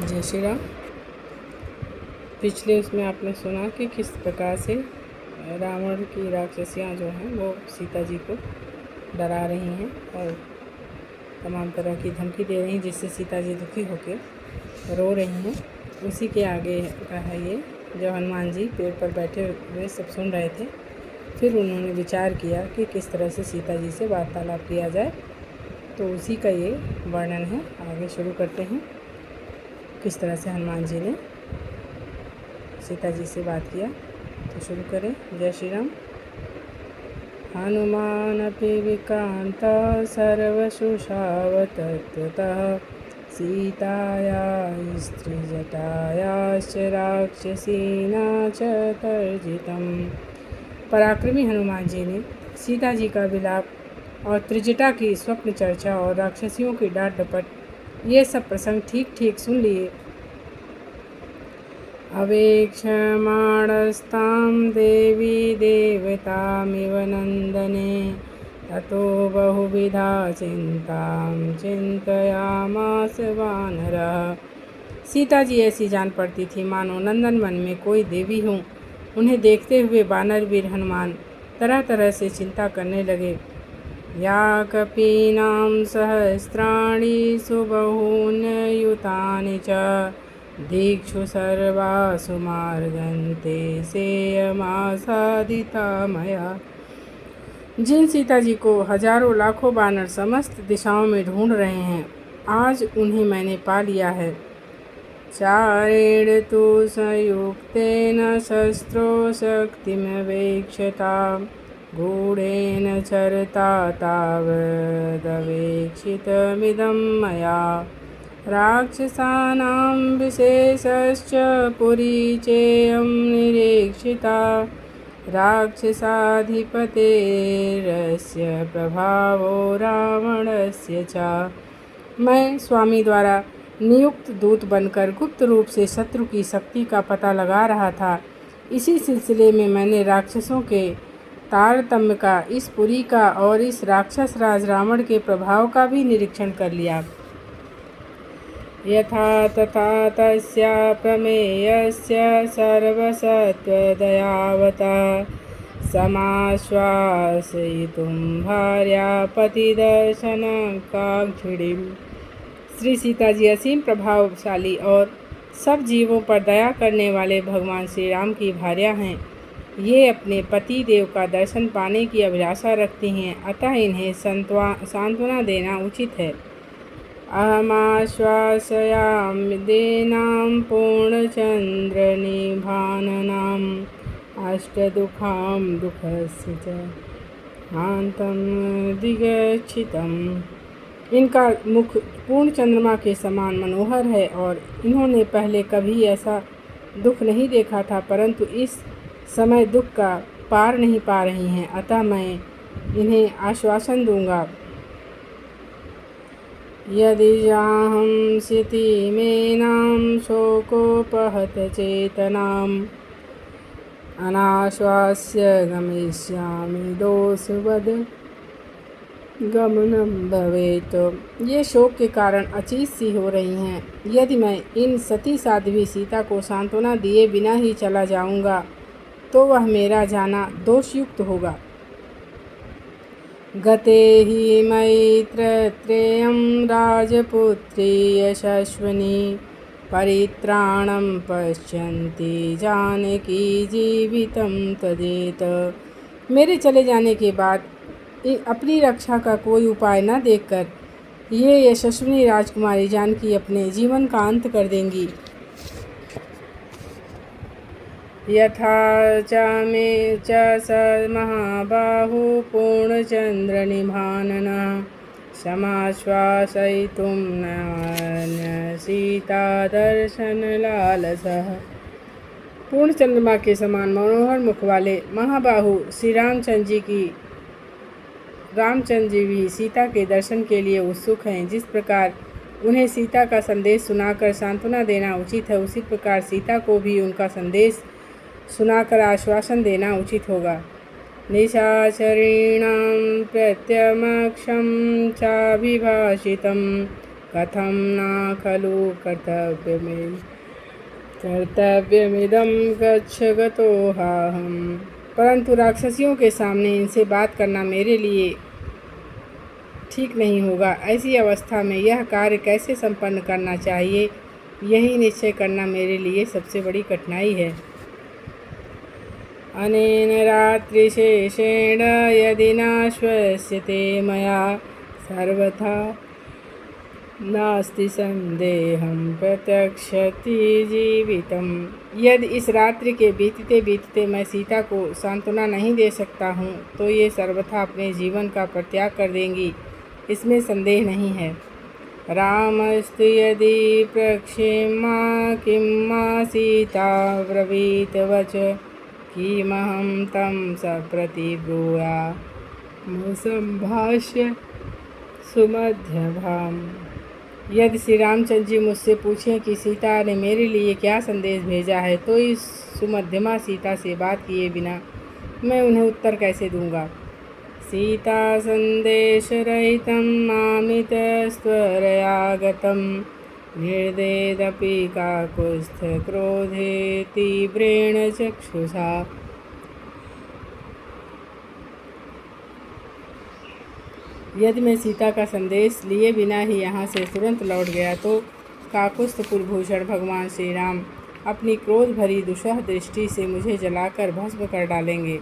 जय श्री राम। पिछले उसमें आपने सुना कि किस प्रकार से रावण की राक्षसियाँ जो हैं वो सीता जी को डरा रही हैं और तमाम तरह की धमकी दे रही हैं, जिससे सीता जी दुखी होकर रो रही हैं। उसी के आगे का है ये, जब हनुमान जी पेड़ पर बैठे हुए सब सुन रहे थे, फिर उन्होंने विचार किया कि किस तरह से सीता जी से वार्तालाप किया जाए। तो उसी का ये वर्णन है। आगे शुरू करते हैं किस तरह से हनुमान जी ने सीता जी से बात किया। तो शुरू करें। जय श्री राम। हनुमानपि विक्रांत सर्वशुषावतत्वतः सीताया स्त्रीजटायाश्च राक्षसीना च तर्जितम्। पराक्रमी हनुमान जी ने सीता जी का विलाप और त्रिजटा की स्वप्न चर्चा और राक्षसियों की डांट डपट, ये सब प्रसंग ठीक ठीक सुन लिए। अवेक्षमाणस्तां देवी देवतामिव नंदने ततो बहुविधा चिंतां चिंतयामास वानरः। सीता जी ऐसी जान पड़ती थी मानो नंदन वन में कोई देवी हो। उन्हें देखते हुए वानर वीर हनुमान तरह तरह से चिंता करने लगे। या कपीनां सहस्राणि सुबहून्युतानि च दीक्षु सर्वासु मार्गन्ते सेयमासादिता मया। जिन सीता जी को हजारों लाखों वानर समस्त दिशाओं में ढूंढ रहे हैं, आज उन्हें मैंने पा लिया है। चारेण तु संयुक्तेन शस्त्रो शक्तिमवेक्षता गूढ़ेन चरता तावदवेक्षितमिदं मया। राक्षसानां विशेषश्च पुरी चेयं निरीक्षिता राक्षसाधिपतेरस्य प्रभावो रावणस्य च। मैं स्वामी द्वारा नियुक्त दूत बनकर गुप्त रूप से शत्रु की शक्ति का पता लगा रहा था। इसी सिलसिले में मैंने राक्षसों के तारतम्य का, इस पुरी का और इस राक्षस राज रावण के प्रभाव का भी निरीक्षण कर लिया। यथा तथा तस्या प्रमेयस्य सर्वसत्त्वदयावता समाश्वासयितुं भार्यापतिदर्शनकाङ्क्षिणीम्। श्री सीता जी असीम प्रभावशाली और सब जीवों पर दया करने वाले भगवान श्री राम की भार्या हैं। ये अपने पति देव का दर्शन पाने की अभिलाषा रखती हैं, अतः इन्हें सांत्वना देना उचित है। अहमाश्वासयामि देनां पूर्णचन्द्रनिभाननाम् अष्टदुःखां दुःखस्य च हान्तं दिगच्छितम्। इनका मुख पूर्ण चंद्रमा के समान मनोहर है और इन्होंने पहले कभी ऐसा दुख नहीं देखा था, परंतु इस समय दुख का पार नहीं पा रही हैं, अतः मैं इन्हें आश्वासन दूंगा। यदि जाहं सितिमेनां शोकोपहत चेतनाम् अनाश्वास्य गमिष्यामि दोषवद गमनं भवेत्। ये शोक के कारण अचीत सी हो रही हैं। यदि मैं इन सती साध्वी सीता को सांत्वना दिए बिना ही चला जाऊंगा तो वह मेरा जाना दोषयुक्त होगा। गते हि मैत्रत्रेयं राजपुत्री यशस्विनी परित्राणं पश्यन्ति जानकी जीवितं तदेत। मेरे चले जाने के बाद अपनी रक्षा का कोई उपाय न देखकर ये यशस्विनी राजकुमारी जानकी अपने जीवन का अंत कर देंगी। यथा च मे च स महाबाहु पूर्णचन्द्रनिभाननः समाश्वासयितुं न सीतादर्शनलालसः। पूर्ण चंद्रमा के समान मनोहर मुख वाले महाबाहु श्री रामचंद्र जी भी सीता के दर्शन के लिए उत्सुक हैं। जिस प्रकार उन्हें सीता का संदेश सुनाकर सांत्वना देना उचित है, उसी प्रकार सीता को भी उनका संदेश सुनाकर आश्वासन देना उचित होगा। निशाचरीणां प्रत्यमक्षं चाभिभाषितं कथं न खलु कर्तव्यमिदं गच्छगतोऽहम्। परंतु राक्षसियों के सामने इनसे बात करना मेरे लिए ठीक नहीं होगा। ऐसी अवस्था में यह कार्य कैसे संपन्न करना चाहिए, यही निश्चय करना मेरे लिए सबसे बड़ी कठिनाई है। अनेन रात्रिशेषेण यदि नाश्वस्यते मया सर्वथा नास्ति संदेहं प्रत्यक्षति जीवितम्। यदि इस रात्रि के बीतते बीतते मैं सीता को सांत्वना नहीं दे सकता हूँ तो ये सर्वथा अपने जीवन का परित्याग कर देंगी, इसमें संदेह नहीं है। रामस्तु यदि प्रक्षेमा किं मा सीता ब्रवीत वच किमहं तं सप्रति ब्रूयामसंभाष्य सुमध्यभाम्। यदि श्री रामचंद्र जी मुझसे पूछें कि सीता ने मेरे लिए क्या संदेश भेजा है तो इस सुमध्यमा सीता से बात किए बिना मैं उन्हें उत्तर कैसे दूंगा। सीता संदेशरहितं मामितस्त्वरया गतं निर्देदपि काकुत्स्थ क्रोधे तीव्रेण चक्षुषा। यदि मैं सीता का संदेश लिए बिना ही यहाँ से तुरंत लौट गया तो काकुत्स्थ कुलभूषण भगवान श्री राम अपनी क्रोध भरी दुष्ह दृष्टि से मुझे जलाकर भस्म कर डालेंगे।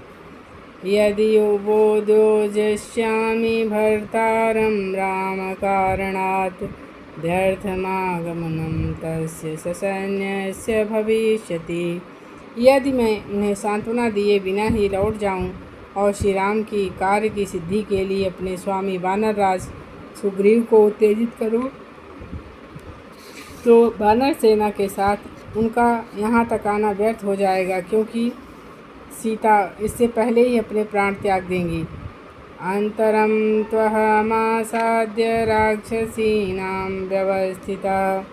यदि बोधोजस्यामि भर्तारं रामकारणात् व्यर्थमागमनं तस्य ससैन्यस्य भविष्यति। यदि मैं उन्हें सांत्वना दिए बिना ही लौट जाऊं और श्री राम की कार्य की सिद्धि के लिए अपने स्वामी वानर राज सुग्रीव को उत्तेजित करूं तो वानर सेना के साथ उनका यहाँ तक आना व्यर्थ हो जाएगा, क्योंकि सीता इससे पहले ही अपने प्राण त्याग देंगी। अंतरम त्वहमासाद्य राक्षसीनां व्यवस्थिता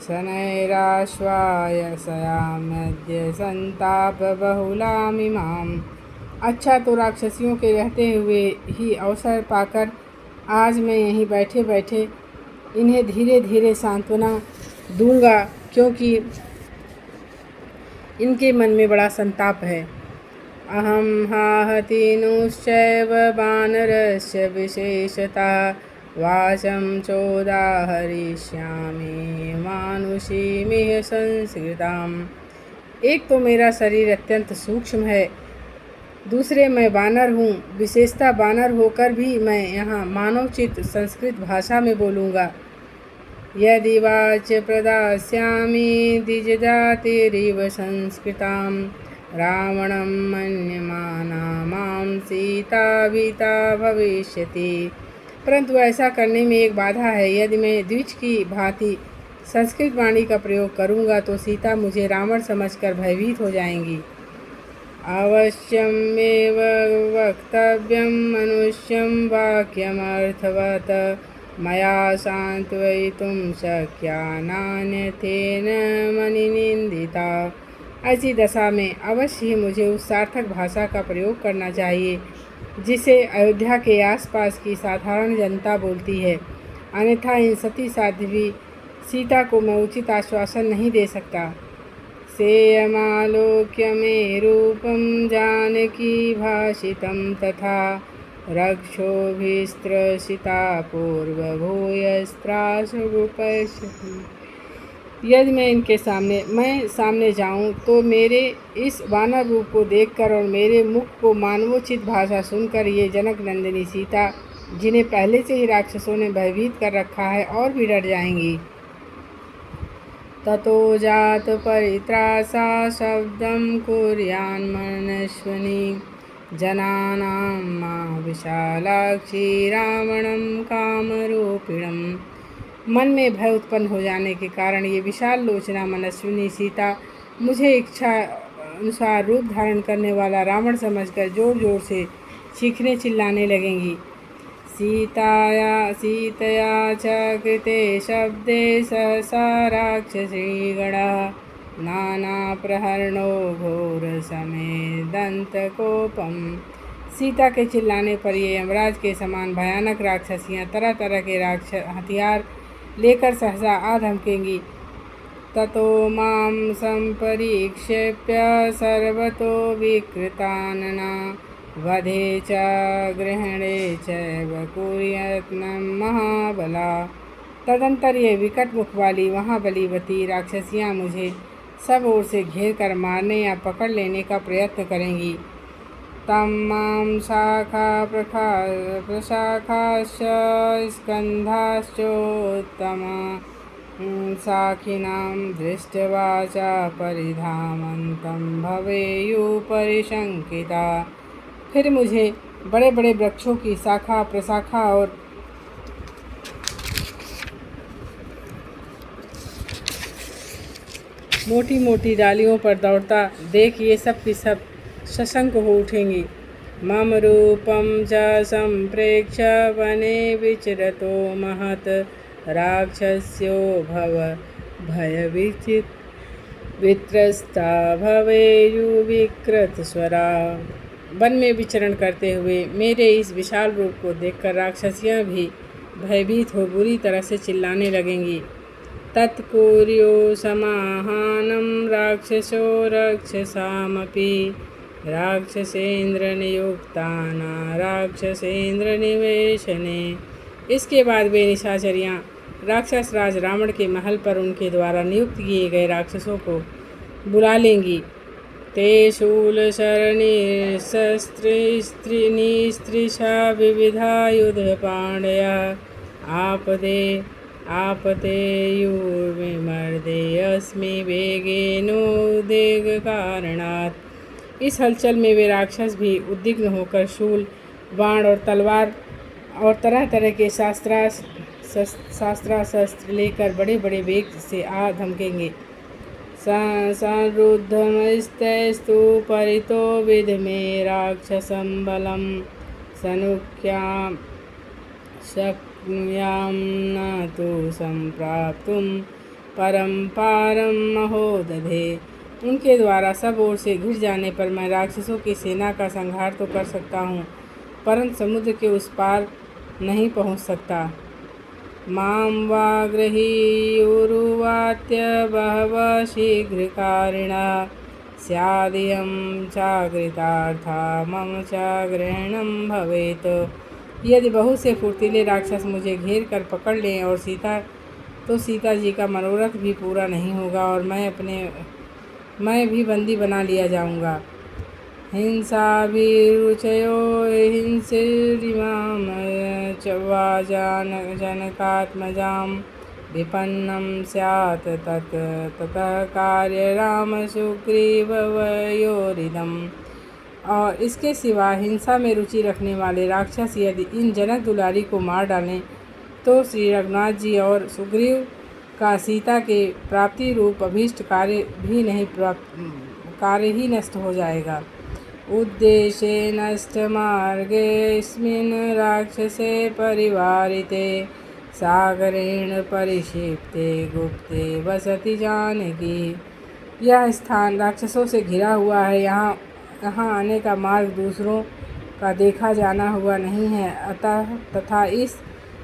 शनैराश्वायसयामद्य संताप बहुलामिमाम्। अच्छा, तो राक्षसियों के रहते हुए ही अवसर पाकर आज मैं यहीं बैठे बैठे इन्हें धीरे धीरे सांत्वना दूंगा, क्योंकि इनके मन में बड़ा संताप है। अहं हाहतिनुश्चैव वानरस्य विशेषता वाचं चोदाहरिष्यामि मानुषीमिह संस्कृताम्। एक तो मेरा शरीर अत्यंत सूक्ष्म है, दूसरे मैं वानर हूँ। विशेषता वानर होकर भी मैं यहाँ मानवचित संस्कृत भाषा में बोलूँगा। यदि वाच प्रदास्यामि द्विजजातिरिव संस्कृतां रावणं मन्यमाना मां सीता भीता भविष्यति। परंतु ऐसा करने में एक बाधा है। यदि मैं द्विज की भांति संस्कृत वाणी का प्रयोग करूँगा तो सीता मुझे रावण समझकर भयभीत हो जाएंगी। अवश्यमेव वक्तव्यं मनुष्यं वाक्यमर्थवत् मया सांत्वयितुं शक्या नान्यथेन मनिनिन्दिता। ऐसी दशा में अवश्य ही मुझे उस सार्थक भाषा का प्रयोग करना चाहिए जिसे अयोध्या के आसपास की साधारण जनता बोलती है, अन्यथा इन सती साध्वी सीता को मैं उचित आश्वासन नहीं दे सकता। सेयमालोक्य मे रूपं जानकी भाषितं तथा रक्षोभिस्त्रसिता पूर्वभूयस्त्रासुपश्यति। यदि मैं इनके सामने जाऊं तो मेरे इस वानर रूप को देखकर और मेरे मुख को मानवोचित भाषा सुनकर ये जनक नंदिनी सीता, जिन्हें पहले से ही राक्षसों ने भयभीत कर रखा है, और भी डर जाएंगी। ततो जात परित्रासा शब्दं कुर्यान्मनस्विनी जनानां मा विशालाक्षी रावणं कामरूपिणम्। मन में भय उत्पन्न हो जाने के कारण ये विशाल लोचना मनस्विनी सीता मुझे इच्छा अनुसार रूप धारण करने वाला रावण समझकर जोर जोर से चीखने चिल्लाने लगेंगी। सीतया च कृते शब्दे सहसा राक्षसीगणः नानाप्रहरणो घोरसमेदन्तकोपम्। सीता के चिल्लाने पर ये यमराज के समान भयानक राक्षसियाँ तरह तरह के हथियार लेकर सहसा आ धमकेंगी। ततो मां सम्परीक्षेप्य सर्वतो विकृतानना वधे च ग्रहणे चैव कुर्यत्नं महाबला। तदंतर ये विकट मुख वाली वहाँ बलीवती राक्षसियाँ मुझे सब ओर से घेर कर मारने या पकड़ लेने का प्रयत्न करेंगी। तं मां शाखा प्रशाखाश्च स्कन्धाश्चोत्तमा शाखिनां दृष्ट्वा च परिधावन्तं भवेयुः परिशंकिता। फिर मुझे बड़े बड़े वृक्षों की शाखा प्रशाखा और मोटी मोटी डालियों पर दौड़ता देख ये सब की सब सशंक हो उठेंगी। मम रूपं च संप्रेक्ष्य वने विचरतो महत् राक्षस्यो वित्रस्ता भवेयुर्विकृतस्वरा। वन में विचरण करते हुए मेरे इस विशाल रूप को देखकर राक्षसियाँ भी भयभीत हो बुरी तरह से चिल्लाने लगेंगी। तत्कुर्यो समाहानं राक्षसो रक्षसामपि राक्षसेन्द्रनियुक्ताना राक्षसेन्द्रनिवेशने। इसके बाद वे निशाचरियाँ राक्षस राज रावण के महल पर उनके द्वारा नियुक्त किए गए राक्षसों को बुला लेंगी। ते शूलशरणिशस्त्रिस्त्रीनिस्त्रिशा विविधायुधपाणया आपतेयुर्विमर्दे अस्मि वेगेनोद्वेगकारणात्। इस हलचल में वे राक्षस भी उद्विग्न होकर शूल बाण और तलवार और तरह तरह के शस्त्र लेकर बड़े बड़े वेग से आ धमकेंगे। संरुद्धमस्तैस्तु परितो विधमे राक्षसं बलं सनुक्यां शक्नुयां न तु संप्राप्तुं परं पारं महोदधे। उनके द्वारा सब ओर से घिर जाने पर मैं राक्षसों की सेना का संहार तो कर सकता हूँ, परंतु समुद्र के उस पार नहीं पहुँच सकता। मां वाग्रहीयुरुवात्य बहवः शीघ्रकारिणा स्यादियं चाकृतार्था मम च ग्रहणं भवेत्। यदि बहुत से फुर्तीले राक्षस मुझे घेर कर पकड़ लें और सीता जी का मनोरथ भी पूरा नहीं होगा और मैं भी बंदी बना लिया जाऊंगा। हिंसाभिरुचयो हिंसीरिमां च वा जनकात्मजां विपन्नं स्यात् ततः कार्य रामसुग्रीवयोरिदम्। और इसके सिवा हिंसा में रुचि रखने वाले राक्षस यदि इन जनक दुलारी को मार डालें तो श्री रघुनाथ जी और सुग्रीव का सीता के प्राप्ति रूप अभीष्ट कार्य ही नष्ट हो जाएगा। उद्देशे नष्टमार्गेऽस्मिन् राक्षसे परिवारिते सागरेण परिक्षिप्ते गुप्ते वसति जानकी। यह स्थान राक्षसों से घिरा हुआ है, यहाँ आने का मार्ग दूसरों का देखा जाना हुआ नहीं है, तथा इस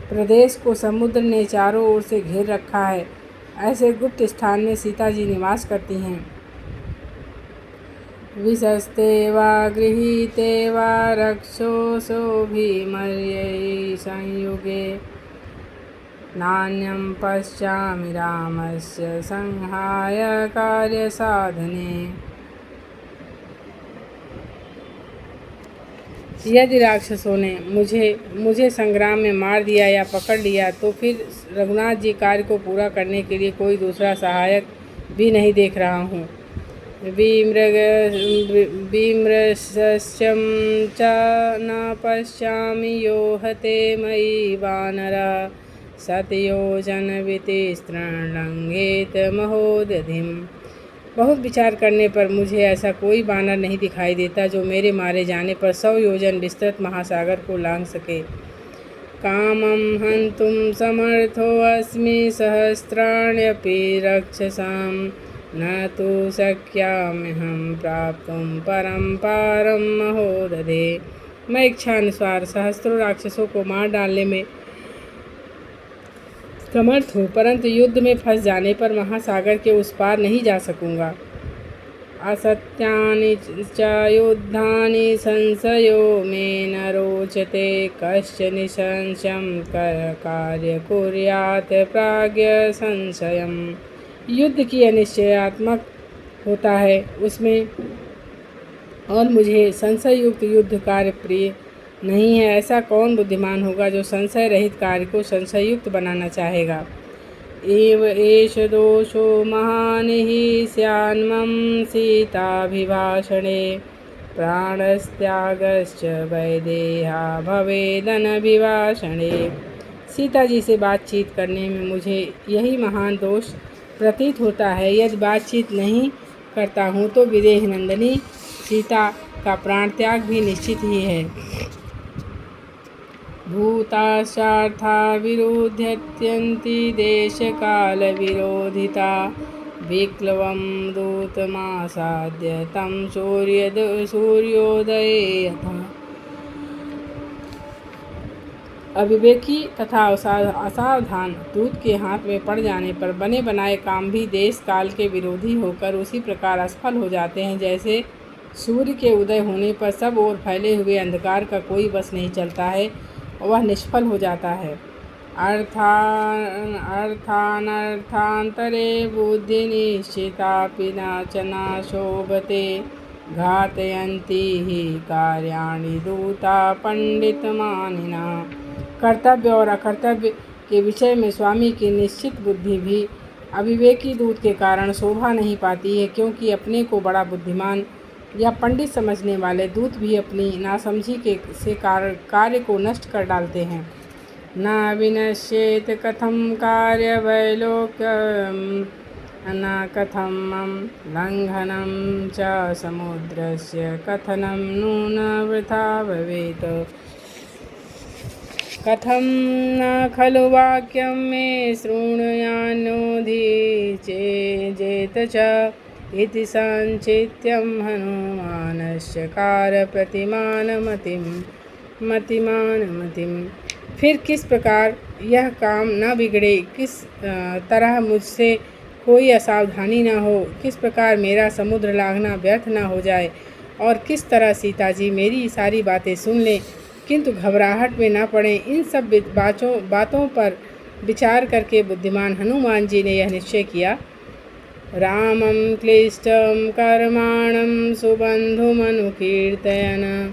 प्रदेश को समुद्र ने चारों ओर से घेर रखा है। ऐसे गुप्त स्थान में सीता जी निवास करती हैं। विशस्ते वा गृहीते वा रक्षोऽसोऽभिमर्यै संयुगे नान्यं पश्यामि रामस्य संहाय कार्यसाधने। यदि राक्षसों ने मुझे संग्राम में मार दिया या पकड़ लिया तो फिर रघुनाथ जी कार्य को पूरा करने के लिए कोई दूसरा सहायक भी नहीं देख रहा हूँ। विमृशस्यं च न पश्यामि यो हते मयि वानरः शतयोजनवितिस्त्रीणलङ्घेत महोदधिम्। बहुत विचार करने पर मुझे ऐसा कोई बानर नहीं दिखाई देता जो मेरे मारे जाने पर 100 योजन विस्तृत महासागर को लांघ सके। कामं हन्तुं समर्थोऽस्मि सहस्राण्यपि रक्षसां न तु शक्याम्यहं प्राप्तुं परं पारं महोदधे। मैं इच्छानुसार सहस्त्रों राक्षसों को मार डालने में समर्थ हूँ, परंतु युद्ध में फंस जाने पर महासागर के उस पार नहीं जा सकूँगा। असत्यानि च युद्धानि संशयो मे न रोचते, कश्चन निसंशयं कार्य कुर्यात् प्राज्ञ संशयम्। युद्ध की अनिश्चयात्मक होता है उसमें, और मुझे संशय युक्त युद्ध कार्य प्रिय नहीं है। ऐसा कौन बुद्धिमान होगा जो संशय रहित कार्य को संशय युक्त बनाना चाहेगा। एव एष दोषो महानिः स्यान्मम सीताभिभाषणे, प्राणस्त्यागश्च वैदेहा भवेदनभिभाषणे। सीता जी से बातचीत करने में मुझे यही महान दोष प्रतीत होता है। यदि बातचीत नहीं करता हूँ तो विदेह नंदिनी सीता का प्राण त्याग भी निश्चित ही है। भूताशार्था विरोध्यत्यन्ति देश काल विरोधिता, विक्लवं दूतमासाद्य तं सूर्योदये यथा। अविवेकी तथा असावधान दूत के हाथ में पड़ जाने पर बने बनाए काम भी देश काल के विरोधी होकर उसी प्रकार असफल हो जाते हैं, जैसे सूर्य के उदय होने पर सब ओर फैले हुए अंधकार का कोई बस नहीं चलता है, वह निष्फल हो जाता है। अर्थानर्थांतरे बुद्धि निश्चितापि न शोभते, घातयन्ति हि कार्याणि दूता पंडितमानिना। कर्तव्य और अकर्तव्य के विषय में स्वामी की निश्चित बुद्धि भी अविवेकी दूत के कारण शोभा नहीं पाती है, क्योंकि अपने को बड़ा बुद्धिमान या पंडित समझने वाले दूत भी अपनी नासमझी से कार्य को नष्ट कर डालते हैं। न विनश्येत कथम कार्य वैलोक्यम, न कथमं लंघनं च समुद्रस्य, कथनं नून वृथा भवेत्। कथं न खलु वाक्यं मे शृणुयान्नोधि चेजेत च, इति संचित्यं हनुमानस्य कारप्रतिमान मतिम्। फिर किस प्रकार यह काम न बिगड़े, किस तरह मुझसे कोई असावधानी न हो, किस प्रकार मेरा समुद्र लांघना व्यर्थ न हो जाए, और किस तरह सीता जी मेरी सारी बातें सुन लें किंतु घबराहट में न पड़ें। इन सब बातों पर विचार करके बुद्धिमान हनुमान जी ने यह निश्चय किया। रामं क्लिष्टं कर्माणं सुबन्धुमनुकीर्तयन्,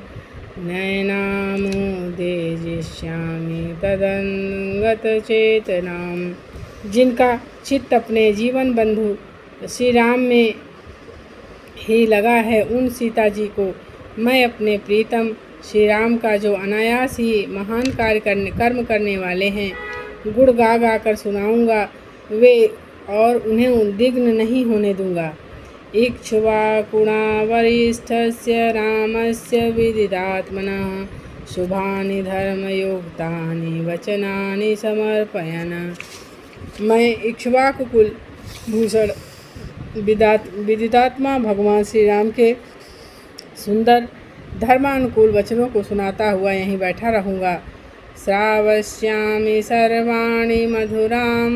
नैनामुदेजिष्यामि तदङ्गतचेतनाम्। जिनका चित्त अपने जीवन बंधु श्री राम में ही लगा है, उन सीता जी को मैं अपने प्रीतम श्री राम का, जो अनायास ही महान कर्म करने वाले हैं, गुण गा गा कर सुनाऊंगा वे, और उन्हें उद्विग्न नहीं होने दूंगा। इक्ष्वाकुणा वरिष्ठस्य रामस्य विदितात्मनः, शुभानि धर्मयुक्तानि वचनानि समर्पयन्। मैं इक्ष्वाकु कुल भूषण विदितात्मा भगवान श्री राम के सुंदर धर्मानुकूल वचनों को सुनाता हुआ यहीं बैठा रहूँगा। श्रावस्यामि सर्वाणि मधुरां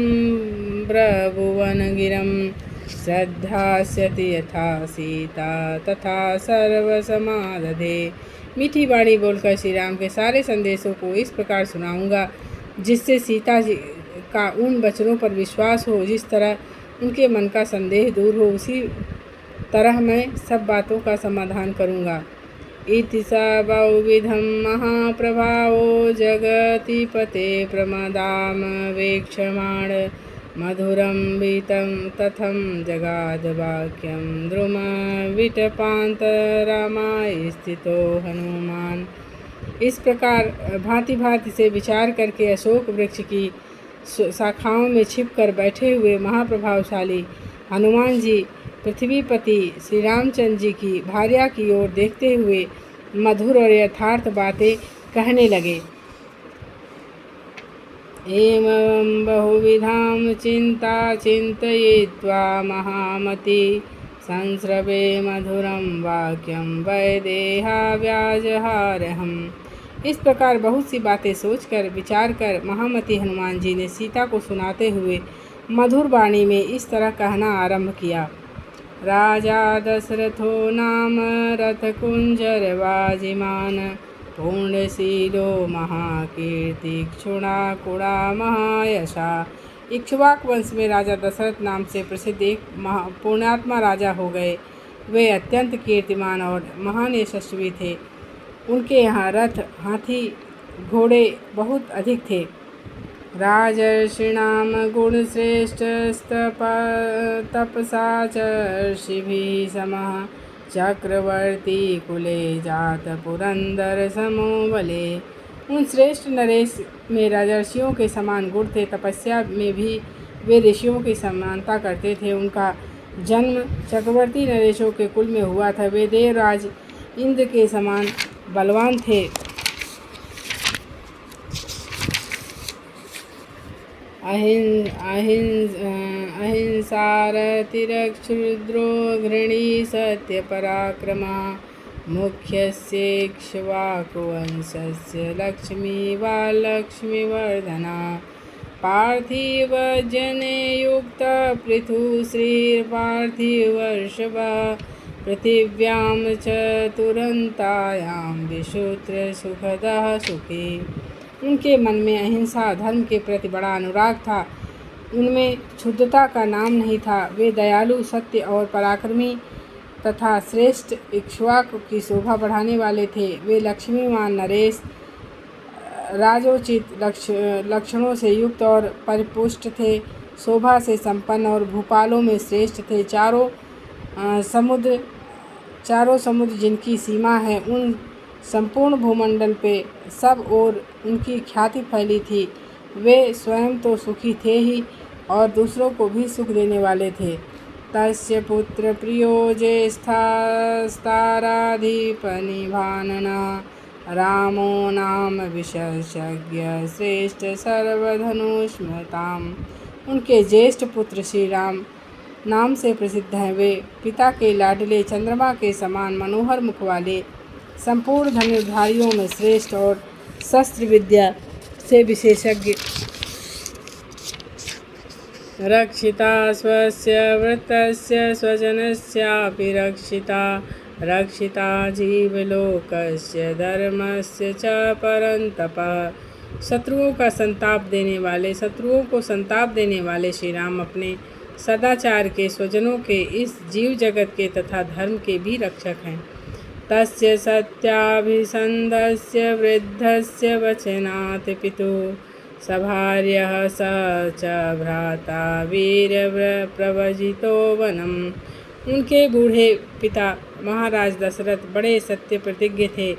ब्रभुवनगिरं, श्रद्धास्यति यथा सीता तथा सर्वसमादधे। मीठी बाणी बोलकर श्री राम के सारे संदेशों को इस प्रकार सुनाऊंगा जिससे सीता जी का उन वचनों पर विश्वास हो, जिस तरह उनके मन का संदेह दूर हो, उसी तरह मैं सब बातों का समाधान करूंगा। इति स बहुविधं महाप्रभावो जगतिपते प्रमदाम वेक्षमाण, मधुरं वीतं तथं जगाद वाक्यं द्रुम विटपान्तरामाय स्थितो हनुमान। इस प्रकार भांति भांति से विचार करके अशोक वृक्ष की शाखाओं में छिपकर बैठे हुए महाप्रभावशाली हनुमान जी पृथ्वीपति श्री रामचंद्र जी की भार्या की ओर देखते हुए मधुर और यथार्थ बातें कहने लगे। एवं बहुविधां चिंता चिंतयित्वा महामति, संस्रवे मधुरं वाक्यं वैदेहा व्याजहारहम्। इस प्रकार बहुत सी बातें सोचकर विचार कर महामती हनुमान जी ने सीता को सुनाते हुए मधुर वाणी में इस तरह कहना आरंभ किया। राजा दशरथो नाम रथकुञ्जरवाजिमान् पूर्णशीलो महाकीर्ति क्षुणाकुणा महायशा। इक्ष्वाक वंश में राजा दशरथ नाम से प्रसिद्ध एक पुण्यात्मा राजा हो गए। वे अत्यंत कीर्तिमान और महान यशस्वी थे। उनके यहाँ रथ, हाथी, घोड़े बहुत अधिक थे। राजर्षिणाम गुणश्रेष्ठस्तपसा चर्षिभिः समः चक्रवर्ती कुले जात पुरंदर समो बले। उन श्रेष्ठ नरेश में राजर्षियों के समान गुण थे। तपस्या में भी वे ऋषियों की समानता करते थे। उनका जन्म चक्रवर्ती नरेशों के कुल में हुआ था। वे देवराज इंद्र के समान बलवान थे। अहिंसारतिरक्षुद्रो घृणी सत्यपराक्रमा मुख्यस्येक्ष्वाकुवंशस्य लक्ष्मीर्वर्धना। पार्थिवजने युक्ता पृथुश्रीर्पार्थिवर्षभा पृथिव्यां चतुरन्तायां विशुत्रसुखदः सुखी। उनके मन में अहिंसा, धर्म के प्रति बड़ा अनुराग था। उनमें क्षुद्रता का नाम नहीं था। वे दयालु, सत्य और पराक्रमी तथा श्रेष्ठ इक्ष्वाकु की शोभा बढ़ाने वाले थे। वे लक्ष्मीवान नरेश, राजोचित लक्षणों से युक्त और परिपुष्ट थे, शोभा से संपन्न और भूपालों में श्रेष्ठ थे। चारों समुद्र जिनकी सीमा है, उन संपूर्ण भूमंडल पे सब ओर उनकी ख्याति फैली थी। वे स्वयं तो सुखी थे ही और दूसरों को भी सुख देने वाले थे। तस्य पुत्र प्रियो ज्येष्ठास्ताराधिपनिभाननः रामो नाम विशेषज्ञ श्रेष्ठ सर्वधनुष्मताम्। उनके ज्येष्ठ पुत्र श्री राम नाम से प्रसिद्ध हैं। वे पिता के लाडले, चंद्रमा के समान मनोहर मुख वाले, संपूर्ण धनुर्धारियों में श्रेष्ठ और शस्त्र विद्या से विशेषज्ञ। रक्षिता स्वस्य वृत्तस्य स्वजनस्यापि रक्षिता जीवलोकस्य धर्मस्य च परन्तपः। शत्रुओं को संताप देने वाले श्री राम अपने सदाचार के, स्वजनों के, इस जीव जगत के तथा धर्म के भी रक्षक हैं। तस्य सत्याभिसन्धस्य वृद्धस्य वचनात् पितुः सभार्यः स च भ्राता वीर्यप्रवजितो वनम्। उनके बूढ़े पिता महाराज दशरथ बड़े सत्य प्रतिज्ञ थे।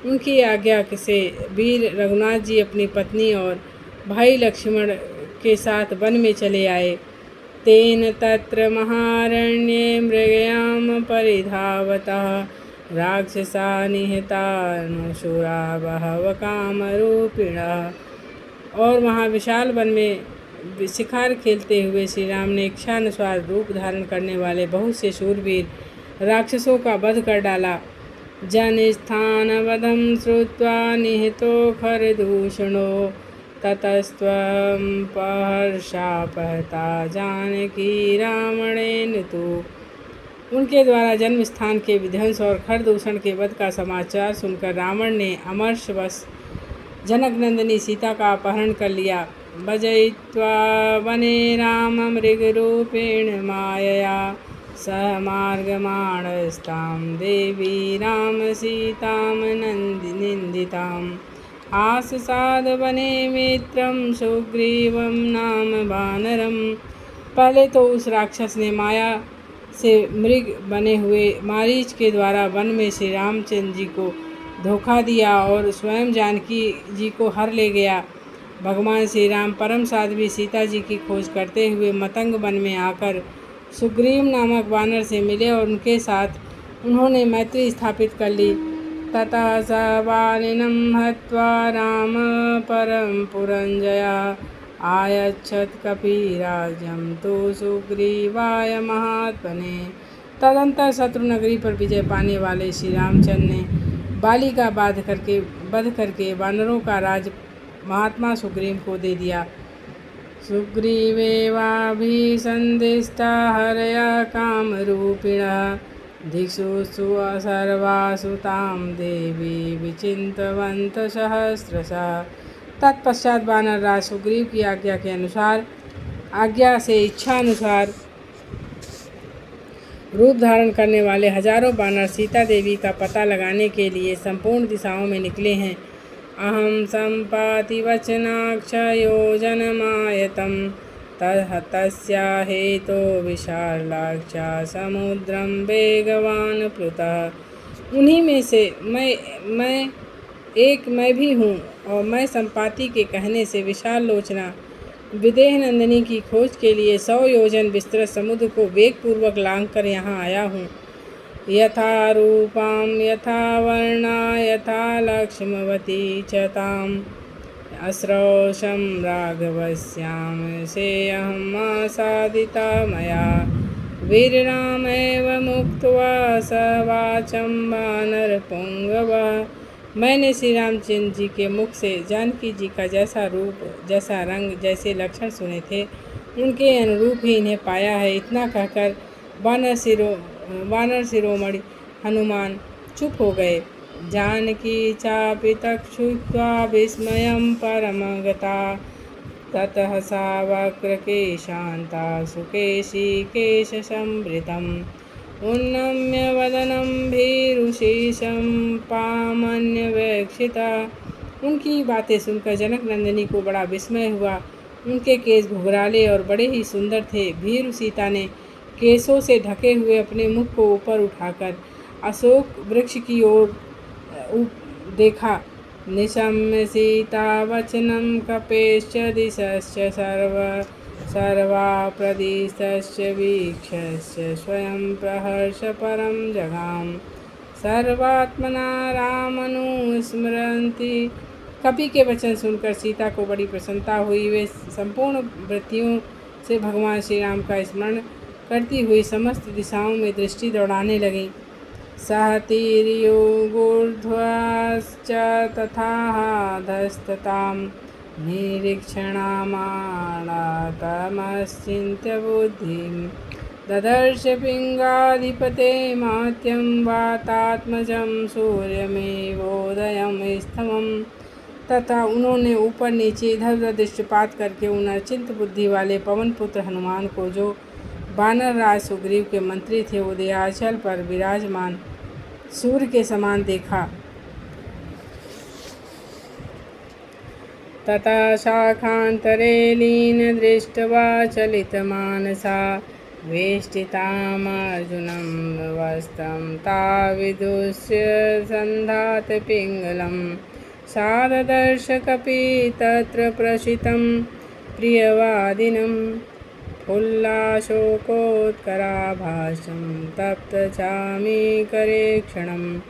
उनकी आज्ञा से वीर रघुनाथ जी अपनी पत्नी और भाई लक्ष्मण के साथ वन में चले आए। तेन तत्र महारण्ये मृगयां परिधावतः राक्षसा निहतानुशूरा बहव कामरूपिणः। और वहाँ विशाल वन में शिकार खेलते हुए श्री राम ने इच्छानुसार रूप धारण करने वाले बहुत से शूरवीर राक्षसों का वध कर डाला। जनस्थान वधम श्रुत्वा निहतो खरदूषणो ततस्त्वं प्रहर्षापहता जानकी रावणेन तु। उनके द्वारा जन्म स्थान के विध्वंस और खरदूषण के वध का समाचार सुनकर रावण ने अमरशवश जनक नंदिनी सीता का अपहरण कर लिया। भजयित्वा वने राम मृगरूपेण मायया सह मार्गमाणस्तां देवी राम सीतां निन्दिताम्। आससाद वने मित्रं सुग्रीवं नाम वानरं। पहले तो उस राक्षस ने माया से मृग बने हुए मारीच के द्वारा वन में श्री रामचंद्र जी को धोखा दिया और स्वयं जानकी जी को हर ले गया। भगवान श्री राम परम साध्वी सीता जी की खोज करते हुए मतंग वन में आकर सुग्रीव नामक वानर से मिले और उनके साथ उन्होंने मैत्री स्थापित कर ली। ततः स वालिनं हत्वा राम परम पुरंजया आयच्छत् कपिराज्यं तु सुग्रीवाय महात्मने। तदंतर शत्रु नगरी पर विजय पाने वाले श्री रामचंद्र ने बाली का वध करके वानरों का राज महात्मा सुग्रीव को दे दिया। सुग्रीवेवाभिसन्दिष्टा हरया कामरूपिणः दिक्षु सर्वासु तां देवी विचिन्तवन्त सहस्रशः। तत्पश्चात वानर राज सुग्रीव की आज्ञा से इच्छानुसार रूप धारण करने वाले हजारों वानर सीता देवी का पता लगाने के लिए संपूर्ण दिशाओं में निकले हैं। अहम सम्पाति वचनाक्षयोजनमायतं तस्या हेतो विशालाक्षा समुद्रम वेगवान प्लुतः। उन्हीं में से मैं भी हूँ और मैं संपाति के कहने से विशाल लोचना विदेह नंदिनी की खोज के लिए 100 योजन विस्तृत समुद्र को वेगपूर्वक लांघ कर यहाँ आया हूँ। यथा रूपां यथा वर्णा यथा लक्ष्मवती च ताम् अस्रौषं राघवस्यां सेऽहम् आसादिता मया वीररामेव मुक्त्वा स वाचं वानरपुङ्गवः। मैंने श्री रामचंद्र जी के मुख से जानकी जी का जैसा रूप, जैसा रंग, जैसे लक्षण सुने थे उनके अनुरूप ही इन्हें पाया है। इतना कहकर वानर शिरोमणि हनुमान चुप हो गए। जानकी चापि तच्छ्रुत्वा विस्मयं परमगता ततः सा वक्रकेशान्ता सुकेशी केशसंवृतम् उन्नम्य वदनं भीरुषीशं पामन्यवेक्षिता। उनकी बातें सुनकर जनक नंदिनी को बड़ा विस्मय हुआ। उनके केश घुघराले और बड़े ही सुंदर थे। भीरु सीता ने केशों से ढके हुए अपने मुख को ऊपर उठाकर अशोक वृक्ष की ओर देखा। निशम्य सीता वचनं कपेश्च दिशश्च सर्वा प्रदिशश्च वीक्षस्य स्वयं प्रहर्ष परम जगाम सर्वात्मना रामनुस्मरन्ति। कपि के वचन सुनकर सीता को बड़ी प्रसन्नता हुई। वे संपूर्ण वृत्तियों से भगवान श्री राम का स्मरण करती हुई समस्त दिशाओं में दृष्टि दौड़ाने लगीं। सहतीर्युगूर्ध्वश्च तथाधस्ततां निरीक्षणामाणतमश्चिन्त्य बुद्धिं ददर्श पिङ्गाधिपते मात्यं वातात्मजं सूर्यमेवोदयं स्तमम्। तथा उन्होंने ऊपर नीचे इधर उधर दृष्टिपात करके उन अचिंत्य बुद्धि वाले पवन पुत्र हनुमान को, जो वानर राज सुग्रीव के मंत्री थे, उदयाचल पर विराजमान सूर्य के समान देखा। तथा शाखान्तरे लीन दृष्ट्वा चलितमानसा वेष्टितामर्जुनं वस्त्रं ताविदुष्य सन्धात पिङ्गलं साददर्श कपि तत्र प्रसितं प्रियवादिनं फुल्लाशोकोत्कराभासं तप्तचामीकरे क्षणम्।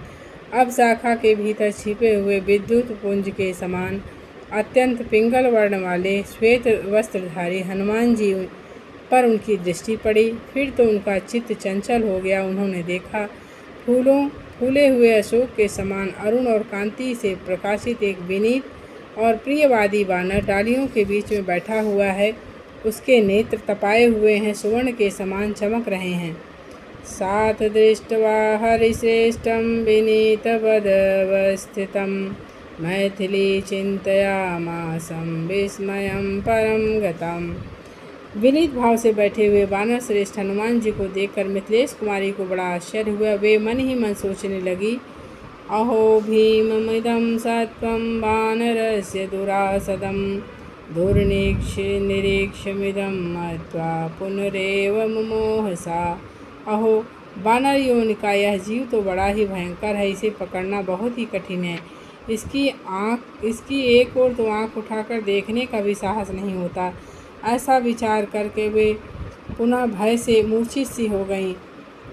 अब शाखा के भीतर छिपे हुए विद्युत पुंज के समान अत्यंत पिंगल वर्ण वाले श्वेत वस्त्रधारी हनुमान जी पर उनकी दृष्टि पड़ी। फिर तो उनका चित्त चंचल हो गया। उन्होंने देखा फूले हुए अशोक के समान अरुण और कांति से प्रकाशित एक विनीत और प्रियवादी वानर डालियों के बीच में बैठा हुआ है। उसके नेत्र तपाए हुए हैं, सुवर्ण के समान चमक रहे हैं। साथ दृष्ट्वा हरिश्रेष्ठं विनीतवदवस्थितं मैथिली चिंतयामासं विस्मयं परम गतम्। विनीत भाव से बैठे हुए वानर श्रेष्ठ हनुमान जी को देखकर मिथिलेश कुमारी को बड़ा आश्चर्य हुआ। वे मन ही मन सोचने लगी, अहो भीममिदं सत्वं वानरस्य दुरासदं दुर्निरीक्ष्यमिदं मत्वा पुनरेव मुमोहसा। अहो वानर योनि का यह जीव तो बड़ा ही भयंकर है। इसे पकड़ना बहुत ही कठिन है। इसकी एक ओर तो आँख उठाकर देखने का भी साहस नहीं होता। ऐसा विचार करके वे पुनः भय से मूर्छित सी हो गईं।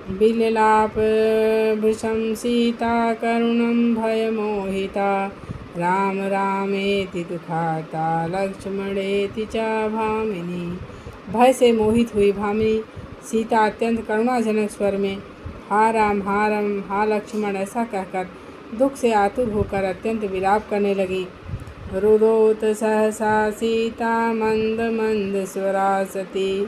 विललाप भृशं सीता करुणं भयमोहिता राम रामेति दुखार्ता लक्ष्मणेति च भामिनी। भय से मोहित हुई भामिनी सीता अत्यंत करुणाजनक स्वर में हा राम हा लक्ष्मण ऐसा कहकर दुख से आतुर होकर अत्यंत विलाप करने लगी। रुरोत सहसा सीता मंद मंद स्वरा सती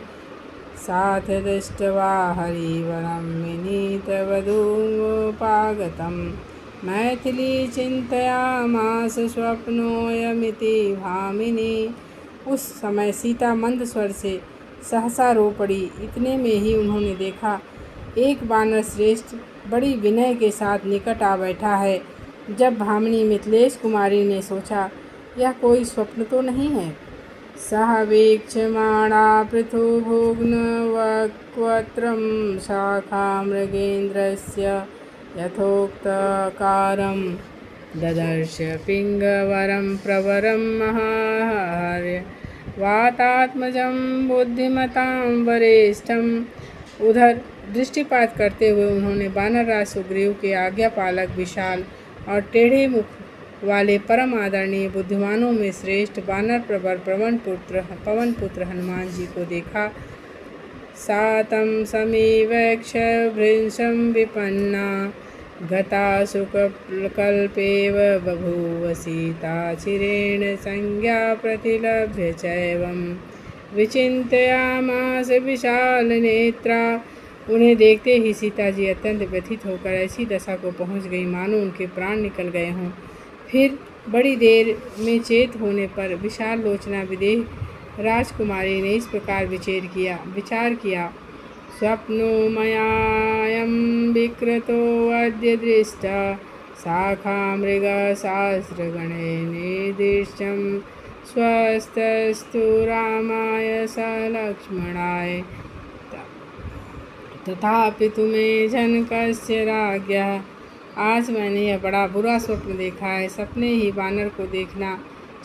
साथ दृष्ट्वा हरिवरं विनीतवधूमुपागतम् मैथिली चिंतयामास स्वप्नोऽयमिति भामिनी। उस समय सीता मंद स्वर से सहसा रो पड़ी। इतने में ही उन्होंने देखा एक वानर श्रेष्ठ बड़ी विनय के साथ निकट आ बैठा है। जब भामिनी मिथिलेश कुमारी ने सोचा यह कोई स्वप्न तो नहीं है। सह वीक्षमाणा पृथुभुग्नवक्त्रं शाखा मृगेन्द्रस्य यथोक्तकारं ददर्श पिंगवरं प्रवरं महाहर्य वातात्मजं बुद्धिमतां वरिष्ठम। उधर दृष्टिपात करते हुए उन्होंने वानरराज सुग्रीव के आज्ञापालक विशाल और टेढ़े मुख वाले परम आदरणीय बुद्धिमानों में श्रेष्ठ वानर प्रवर पवन पुत्र हनुमान जी को देखा। सातं समीवैक्ष्य भृशं विपन्ना गता सुकल्पेव बभूव सीता चिरेण संज्ञा प्रतिलभ्य चैवं विचिन्तयामास विशाल नेत्रा। उन्हें देखते ही सीता जी अत्यंत व्यथित होकर ऐसी दशा को पहुँच गई मानो उनके प्राण निकल गए हों। फिर बड़ी देर में चेत होने पर विशाल लोचना विदेह राजकुमारी ने इस प्रकार विचार किया। स्वप्नो मयायं विकृतो अद्य दृष्टा शाखा मृग सहस्रगणे निर्दिष्टं स्वस्तस्तु रामाय स लक्ष्मणाय तथापि तुम्हें जनकस्य राज्ञः। आज मैंने यह बड़ा बुरा स्वप्न देखा है। सपने ही वानर को देखना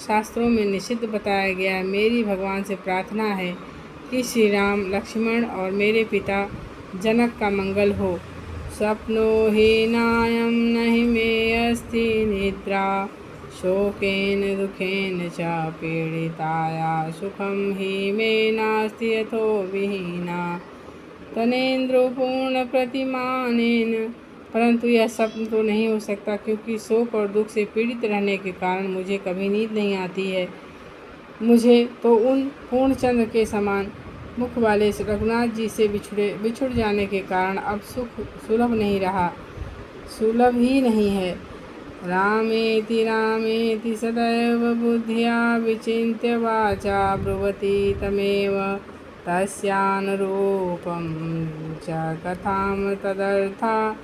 शास्त्रों में निषिद्ध बताया गया है। मेरी भगवान से प्रार्थना है कि श्री राम लक्ष्मण और मेरे पिता जनक का मंगल हो। स्वप्नो हि नायं नहि मे अस्ति निद्रा शोकेन दुखेन च पीडिताया सुखं हि मे नास्ति यथो विहीना तनेन्द्रो पूर्ण प्रतिमानेन। परंतु यह स्वप्न तो नहीं हो सकता क्योंकि शोक और दुख से पीड़ित रहने के कारण मुझे कभी नींद नहीं आती है। मुझे तो उन पूर्णचंद्र के समान मुख वाले रघुनाथ जी से बिछुड़ जाने के कारण अब सुख सुलभ ही नहीं है। रामेति सदैव बुद्धिया विचिन्त्य वाचा ब्रुवती तमेव तस्यानुरूपं च कथां तदर्थमेवं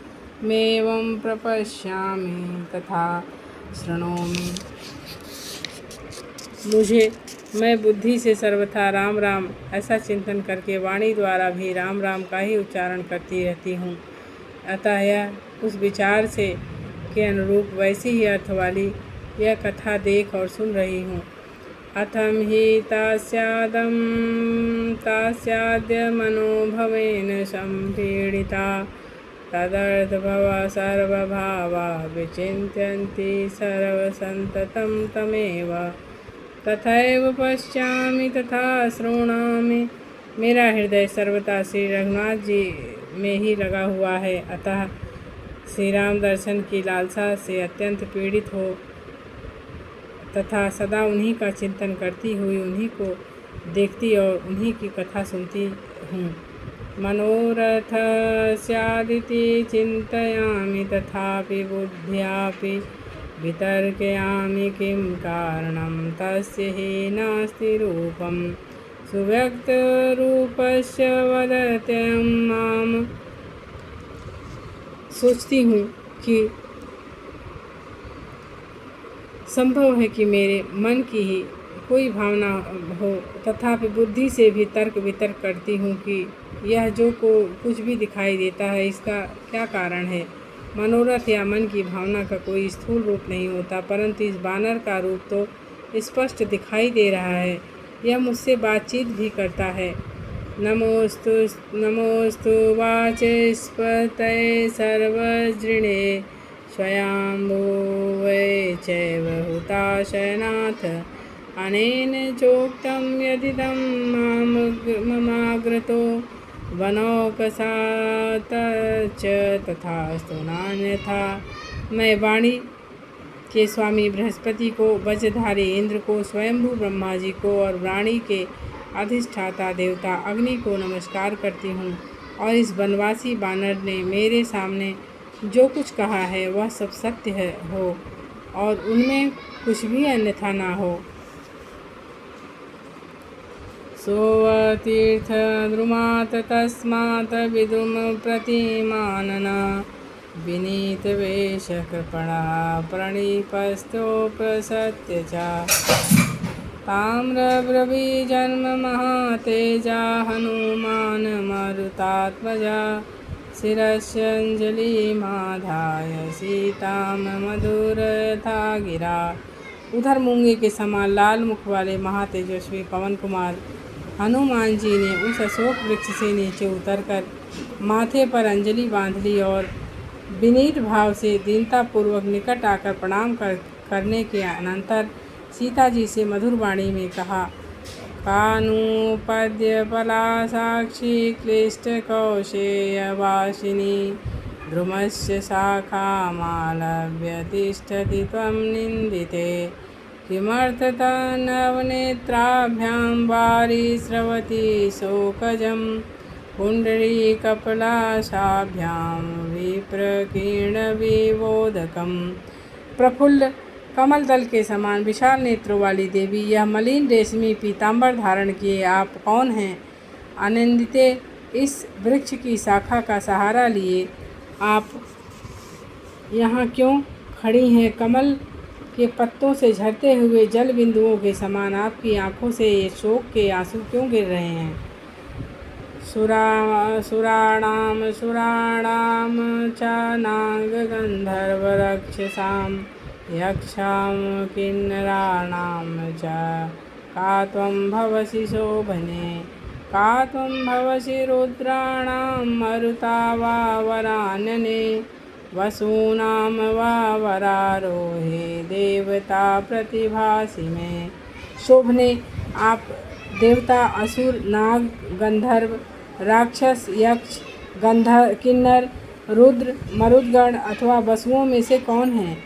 प्रपश्यामि तथा शृणोमि। मैं बुद्धि से सर्वथा राम राम ऐसा चिंतन करके वाणी द्वारा भी राम राम का ही उच्चारण करती रहती हूँ। अतः यह उस विचार से के अनुरूप वैसी ही अर्थ वाली यह कथा देख और सुन रही हूँ। अथम हि तास्याद्य मनोभवेन संपीडिता तदर्थभव सर्वभावा विचिन्त्यन्ति सर्वसन्ततं तमेव तथैव पश्यामि तथा शृणोमि। मेरा हृदय सर्वथा श्री रघुनाथ जी में ही लगा हुआ है। अतः श्री राम दर्शन की लालसा से अत्यंत पीड़ित हो तथा सदा उन्हीं का चिंतन करती हुई उन्हीं को देखती और उन्हीं की कथा सुनती हूँ। मनोरथ स्यादिति चिंतयामि तथापि बुद्ध्यापि वितर्कयामि किं कारणं तस्य हि नास्ति रूपं सुव्यक्तरूपस्य वदत्यं माम। सोचती हूँ कि संभव है कि मेरे मन की ही कोई भावना हो, तथापि बुद्धि से भी तर्क वितर्क करती हूँ कि यह जो कुछ भी दिखाई देता है इसका क्या कारण है। मनोरथ या मन की भावना का कोई स्थूल रूप नहीं होता, परंतु इस बानर का रूप तो स्पष्ट दिखाई दे रहा है। यह मुझसे बातचीत भी करता है। नमोस्तु वाचस्पतये सर्वजृणे स्वयंभुवे चैव हुताशयनाथ अनेन चोक्तं यदिदं ममाग्रतो वनौकसात् च तथास्तु नान्यथा मैं वाणी के स्वामी बृहस्पति को, वज्रधारी इंद्र को, स्वयंभू ब्रह्मा जी को और वाणी के अधिष्ठाता देवता अग्नि को नमस्कार करती हूँ। और इस बनवासी बानर ने मेरे सामने जो कुछ कहा है वह सब सत्य हो और उनमें कुछ भी अन्यथा ना हो। सोऽतीर्थ द्रुमात् तस्मात् विद्रुम प्रतिमानना विनीत वेश कृपणा प्रणीपस्तो प्रसत्य च ताम्रब्रवी जन्म महातेजा हनुमान मरुतात्मजा शिरस्यंजलिमाधाय सीतां मधुरथा गिरा। उधर मूंगे के समान लाल मुख वाले महातेजस्वी पवन कुमार हनुमान जी ने उस अशोक वृक्ष से नीचे उतरकर माथे पर अंजलि बांध ली और विनीत भाव से दीनतापूर्वक निकट आकर प्रणाम करने के अनंतर सीता जी से मधुर वाणी में कहा, कानुपद्य पलासाक्षी क्लिष्ट कौशेयवासिनी ध्रुमस्य शाखा मालव्य तिष्ठति त्वं निन्दिते किमर्थता नवनेत्राभ्यां वारी स्रवति शोकजं कुण्डलीकपलाशाभ्यां विप्रकीर्णविबोधकम्। प्रफुल्ल कमल दल के समान विशाल नेत्रों वाली देवी, यह मलिन रेशमी पीताम्बर धारण किए आप कौन हैं? आनंदिते, इस वृक्ष की शाखा का सहारा लिए आप यहाँ क्यों खड़ी हैं? कमल के पत्तों से झरते हुए जल बिंदुओं के समान आपकी आंखों से ये शोक के आंसू क्यों गिर रहे हैं? सुराणाम च नाग गंधर्व रक्षसां यक्षां किन्नराणां च का त्वं भवसि शोभने का त्वं भवसि रुद्राणां मरुता वा वरानने वसूनां वा वरारोहे देवता प्रतिभासि मे। शोभने, आप देवता, असुर, नाग, गंधर्व, राक्षस, यक्ष, किन्नर, रुद्र, मरुदगण अथवा वसुओं में से कौन हैं?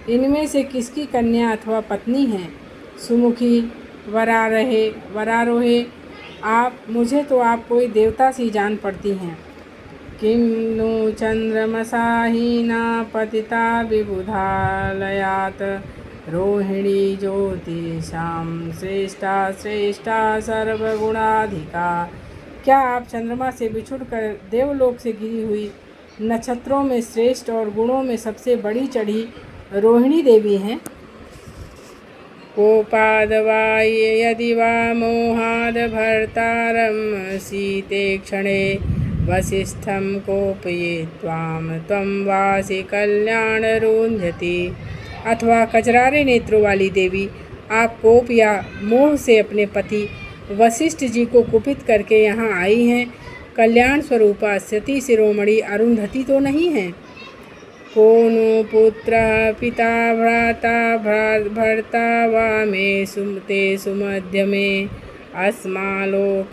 इनमें से किसकी कन्या अथवा पत्नी हैं? सुमुखी, वरारोहे, मुझे तो आप कोई देवता सी जान पड़ती हैं। किं नु चंद्रमसाहीना पतिता विबुधालयात् रोहिणी ज्योतिषां श्रेष्ठा सर्वगुणाधिका। क्या आप चंद्रमा से बिछुड़कर देवलोक से गिरी हुई नक्षत्रों में श्रेष्ठ और गुणों में सबसे बढ़ी चढ़ी रोहिणी देवी हैं? कोपाद वा यदि वा मोहाद भर्तारं सीते क्षणे वसिष्ठं कोपयित्वा त्वं वासि कल्याण रुन्धति। अथवा कजरारे नेत्रों वाली देवी, आप कोप या मोह से अपने पति वशिष्ठ जी को कुपित करके यहाँ आई हैं। कल्याण स्वरूपा सती शिरोमणि अरुंधति तो नहीं है? कोनो पुत्र पिता भ्राता भर्ता वा मे सुमते सुमध्य में अस्मालोकदमुं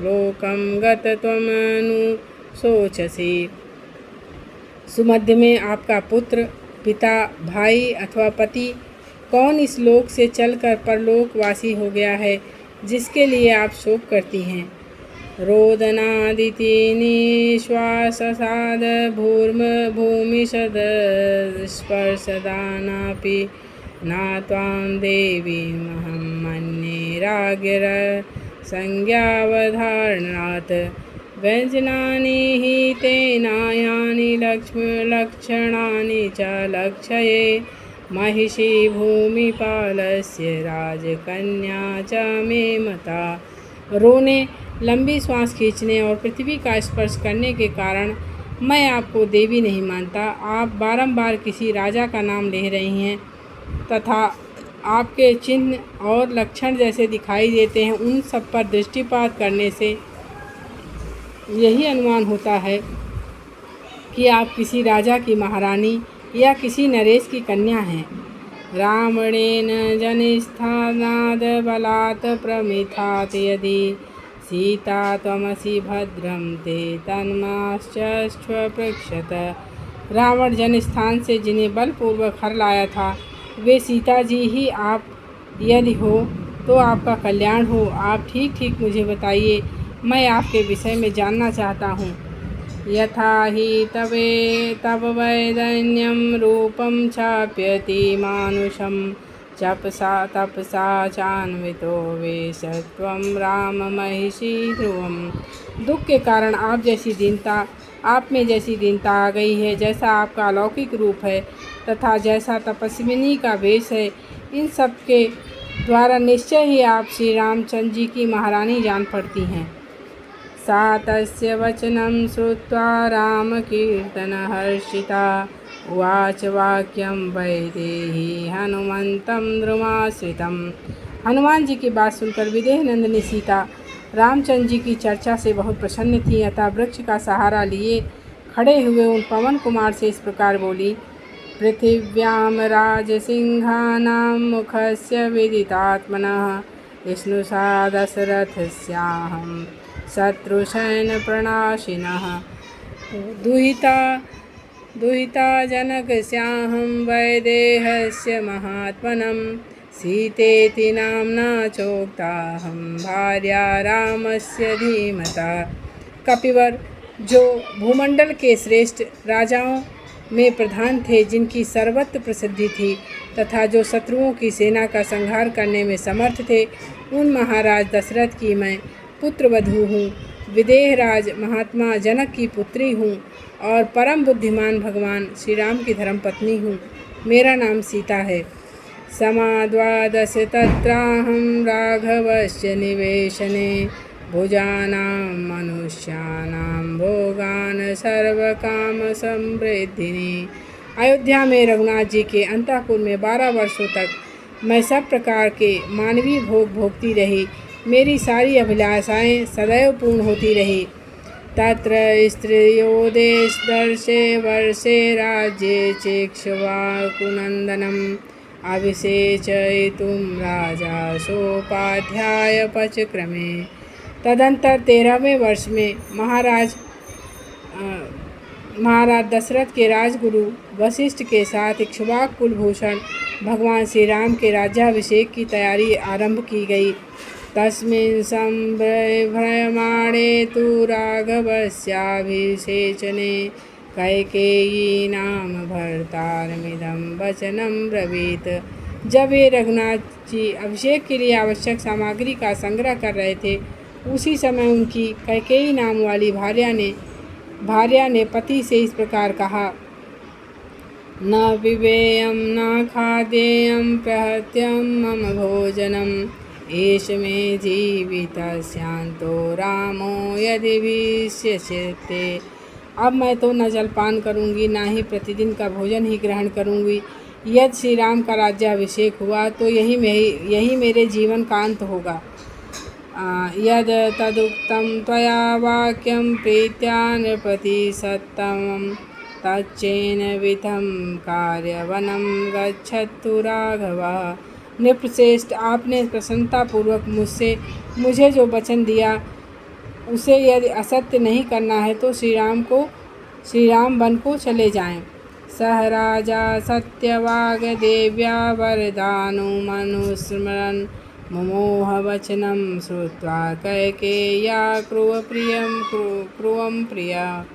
लोकं गत त्वमनु शोचसि। सुमध्य में आपका पुत्र, पिता, भाई अथवा पति कौन इस लोक से चलकर परलोकवासी हो गया है जिसके लिए आप शोक करती हैं? रोदनादिति निश्वाससाद भूमिशद स्पर्शदानापि ना त्वां देवीमहं मन्ये राज्ञर संज्ञावधारणात् व्यञ्जनानि हि तेनायानि लक्षणानि च लक्षये महिषी भूमिपालस्य राजकन्या च मे मता। रोने, लंबी सांस खींचने और पृथ्वी का स्पर्श करने के कारण मैं आपको देवी नहीं मानता। आप बारंबार किसी राजा का नाम ले रही हैं तथा आपके चिन्ह और लक्षण जैसे दिखाई देते हैं। उन सब पर दृष्टिपात करने से यही अनुमान होता है कि आप किसी राजा की महारानी या किसी नरेश की कन्या हैं। रावणेन जनिस्थानाद बलात् प्रमिथात् यदि सीता त्वमसि भद्रं ते तन्माश्चस्व पृक्षत। रावण जन स्थान से जिन्हें बलपूर्वक हर लाया था, वे सीता जी ही आप यदि हो तो आपका कल्याण हो। आप ठीक ठीक मुझे बताइए, मैं आपके विषय में जानना चाहता हूँ। यथा हि तव वैदन्यं रूपं चाप्यति मानुषं तपसा चान्वितो वेशत्वं राम महिषी ध्रुवम्। दुख के कारण आप में जैसी दीनता आ गई है, जैसा आपका अलौकिक रूप है तथा जैसा तपस्विनी का वेश है, इन सब के द्वारा निश्चय ही आप श्री रामचंद्र जी की महारानी जान पड़ती हैं। सा तस्य वचनं श्रुत्वा रामकीर्तनहर्षिता उवाच वाक्यं वैदेही हनुमन्तं द्रुमाश्रितं। हनुमान जी की बात सुनकर विदेह नंदिनी सीता रामचंद्र जी की चर्चा से बहुत प्रसन्न थी, अतः वृक्ष का सहारा लिए खड़े हुए उन पवन कुमार से इस प्रकार बोली। पृथिव्यां राजसिंहानां मुखस्य विदितात्मनः विष्णुसा दशरथस्याहं शत्रुशयनप्रणाशिनः दुहिता जनकस्याहं वैदेहस्य महात्मनं सीतेति नाम्ना चोक्ताहं भार्या रामस्य धीमता। कपिवर, जो भूमंडल के श्रेष्ठ राजाओं में प्रधान थे, जिनकी सर्वत्र प्रसिद्धि थी तथा जो शत्रुओं की सेना का संहार करने में समर्थ थे, उन महाराज दशरथ की मैं पुत्रवधू हूँ। विदेहराज महात्मा जनक की पुत्री हूँ और परम बुद्धिमान भगवान श्री राम की धर्मपत्नी हूँ। मेरा नाम सीता है। समाद्वादश तत्राहं राघवस्य निवेशने भुजानां मनुष्याणां भोगान् सर्वकाम समृद्धिनी। अयोध्या में रघुनाथ जी के अंतःपुर में 12 वर्षों तक मैं सब प्रकार के मानवीय भोग भोगती रही। मेरी सारी अभिलाषाएं सदैव पूर्ण होती रही। तत्र स्त्रियो दर्शे वर्षे राज्ये चेक्ष्वाकुनन्दनम् अभिषेचयितुं राजा सोपाध्याय पचक्रमे। तदंतर 13वें वर्ष में महाराज दशरथ के राजगुरु वशिष्ठ के साथ इक्ष्वाक कुलभूषण भगवान श्री राम के राज्याभिषेक की तैयारी आरंभ की गई। तस्मिन् संभ्रमाणे तु राघवस्याभिषेचने कैकेयी नाम भर्तारमिदं वचनं ब्रवीत। जब ये रघुनाथ जी अभिषेक के लिए आवश्यक सामग्री का संग्रह कर रहे थे, उसी समय उनकी कैकेयी नाम वाली भार्या ने पति से इस प्रकार कहा। न पिबेयं न खादेयं प्रहत्यं मम भोजनम् एष मे जीवितस्यान्तो रामो यदि विष्यते। अब मैं तो न जलपान करूँगी, न ही प्रतिदिन का भोजन ही ग्रहण करूँगी। यदि श्री राम का राज्याभिषेक हुआ तो यही मेरे जीवन का अंत होगा। यद तदुक्तं त्वया वाक्यं प्रीत्या नृपति सत्तमं तच्चेन विधं कार्यवनं गच्छतु राघवः। नृपश्रेष्ठ, आपने प्रसन्नतापूर्वक मुझे जो वचन दिया उसे यदि असत्य नहीं करना है तो श्री राम वन को चले जाएं। सह राजा सत्यवाग देव्या वरदानुमनुस्मरन् मुमोह वचनं श्रुत्वा कैकेय्या क्रुवं प्रिया।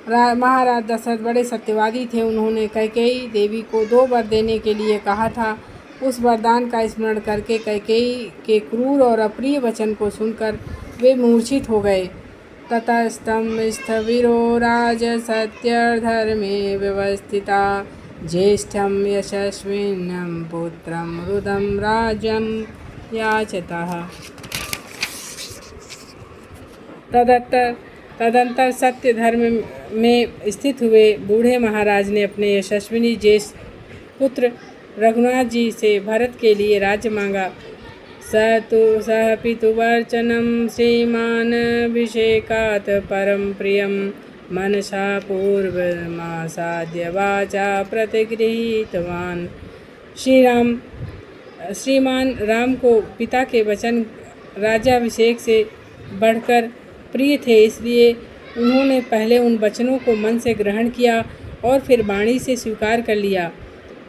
महाराज दशरथ बड़े सत्यवादी थे। उन्होंने कैकेयी देवी को 2 वर देने के लिए कहा था। उस वरदान का स्मरण करके कैकेयी के क्रूर और अप्रिय वचन को सुनकर वे मूर्छित हो गए। ततस्तं स्थविरो राज सत्यधर्मे व्यवस्थिता ज्येष्ठं यशस्विनं पुत्रं रुदं राज्यं याचतः। तदंतर सत्य धर्म में स्थित हुए बूढ़े महाराज ने अपने यशस्विनी ज्येष्ठ पुत्र रघुनाथ जी से भरत के लिए राज्य मांगा। सह पितुवर्चनं श्रीमानभिषेकात् परं प्रियं मनसा पूर्वमासाद्य वाचा प्रतिगृहीतवान्। श्रीमान राम को पिता के वचन राज्याभिषेक से बढ़कर प्रिय थे, इसलिए उन्होंने पहले उन वचनों को मन से ग्रहण किया और फिर वाणी से स्वीकार कर लिया।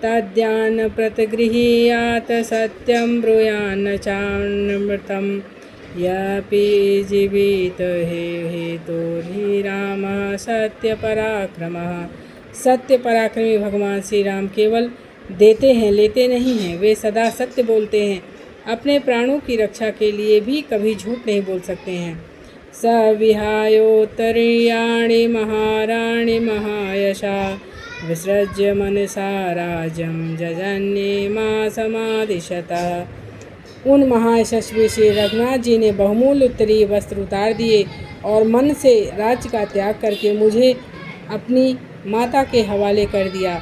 तद्यान प्रतिगृह्यात सत्यम ब्रूयान्न चानमृतम यपि जीवित हेतुर्हि रामः सत्य पराक्रमः। सत्य पराक्रमी भगवान श्री राम केवल देते हैं, लेते नहीं हैं। वे सदा सत्य बोलते हैं। अपने प्राणों की रक्षा के लिए भी कभी झूठ नहीं बोल सकते हैं। स विहायोत्तरीयाणि महाराणि महायशा विसृज्य मनसा राज्यं जजन्ये मा समादिशतः। उन महायशस्वी श्री रघुनाथ जी ने बहुमूल्य उत्तरीय वस्त्र उतार दिए और मन से राज्य का त्याग करके मुझे अपनी माता के हवाले कर दिया।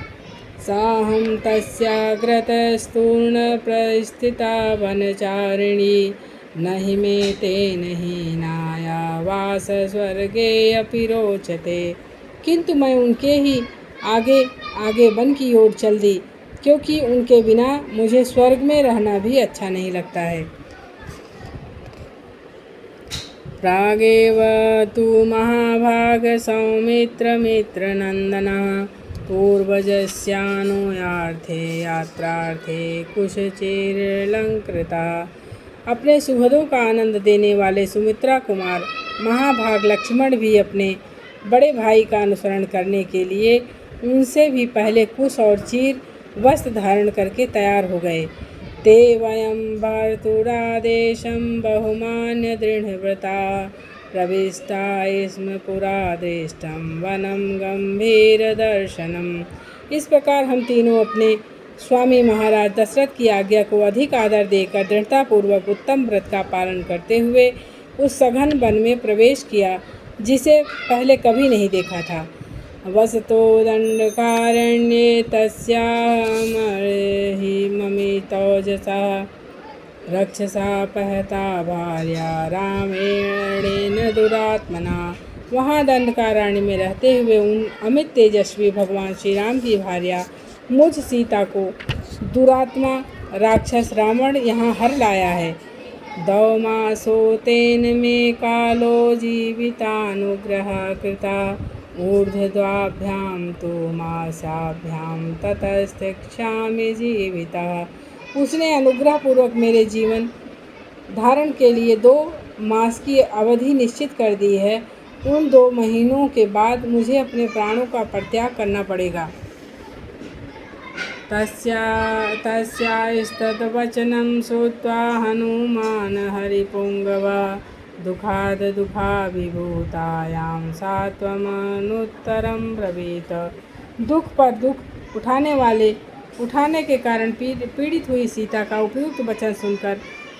साहं तस्याग्रतस्तूर्ण प्रस्थिता वनचारिणी नहि मे तेन हीनाया वास स्वर्गे अपि रोचते। किंतु मैं उनके ही आगे आगे वन की ओर चल दी, क्योंकि उनके बिना मुझे स्वर्ग में रहना भी अच्छा नहीं लगता है। प्रागेव तु महाभाग सौमित्र मित्र नंदनः पूर्वजस्यानुयार्थे यात्रार्थे कुशचिरलंकृता। अपने सुहृदों का आनंद देने वाले सुमित्रा कुमार महाभाग लक्ष्मण भी अपने बड़े भाई का अनुसरण करने के लिए उनसे भी पहले कुश और चीर वस्त्र धारण करके तैयार हो गए। ते वयं भर्तुरादेशं बहुमान्य दृढ़व्रता प्रविष्टा स्म पुरा दृष्टं वनं गंभीर दर्शनम। इस प्रकार हम तीनों अपने स्वामी महाराज दशरथ की आज्ञा को अधिक आदर देकर दृढ़तापूर्वक उत्तम व्रत का पालन करते हुए उस सघन वन में प्रवेश किया, जिसे पहले कभी नहीं देखा था। वसतो दंडकारण्ये तस्यामर्हि ममितौजसा रक्षसा पहता भार्या रामेण दुरात्मना। वहाँ दंडकारण्य में रहते हुए उन अमित तेजस्वी भगवान श्री राम की भार्या मुझ सीता को दुरात्मा राक्षस रावण यहाँ हर लाया है। दौमासो तेन में कालो जीवितानुग्रह कृता ऊर्ध्वद्वाभ्यां तु मासाभ्यां ततस्तिक्षामि जीवितः। उसने अनुग्रह पूर्वक मेरे जीवन धारण के लिए 2 मास की अवधि निश्चित कर दी है। उन 2 महीनों के बाद मुझे अपने प्राणों का परित्याग करना पड़ेगा। तस्यास्तद्वचनं श्रुत्वा हनुमान हरिपुंगवा दुखाद दुखाभिभूतायां सात्वमनुत्तरं ब्रवीत। दुख पर दुख उठाने के कारण पीड़ित हुई सीता का उपयुक्त वचन सुनकर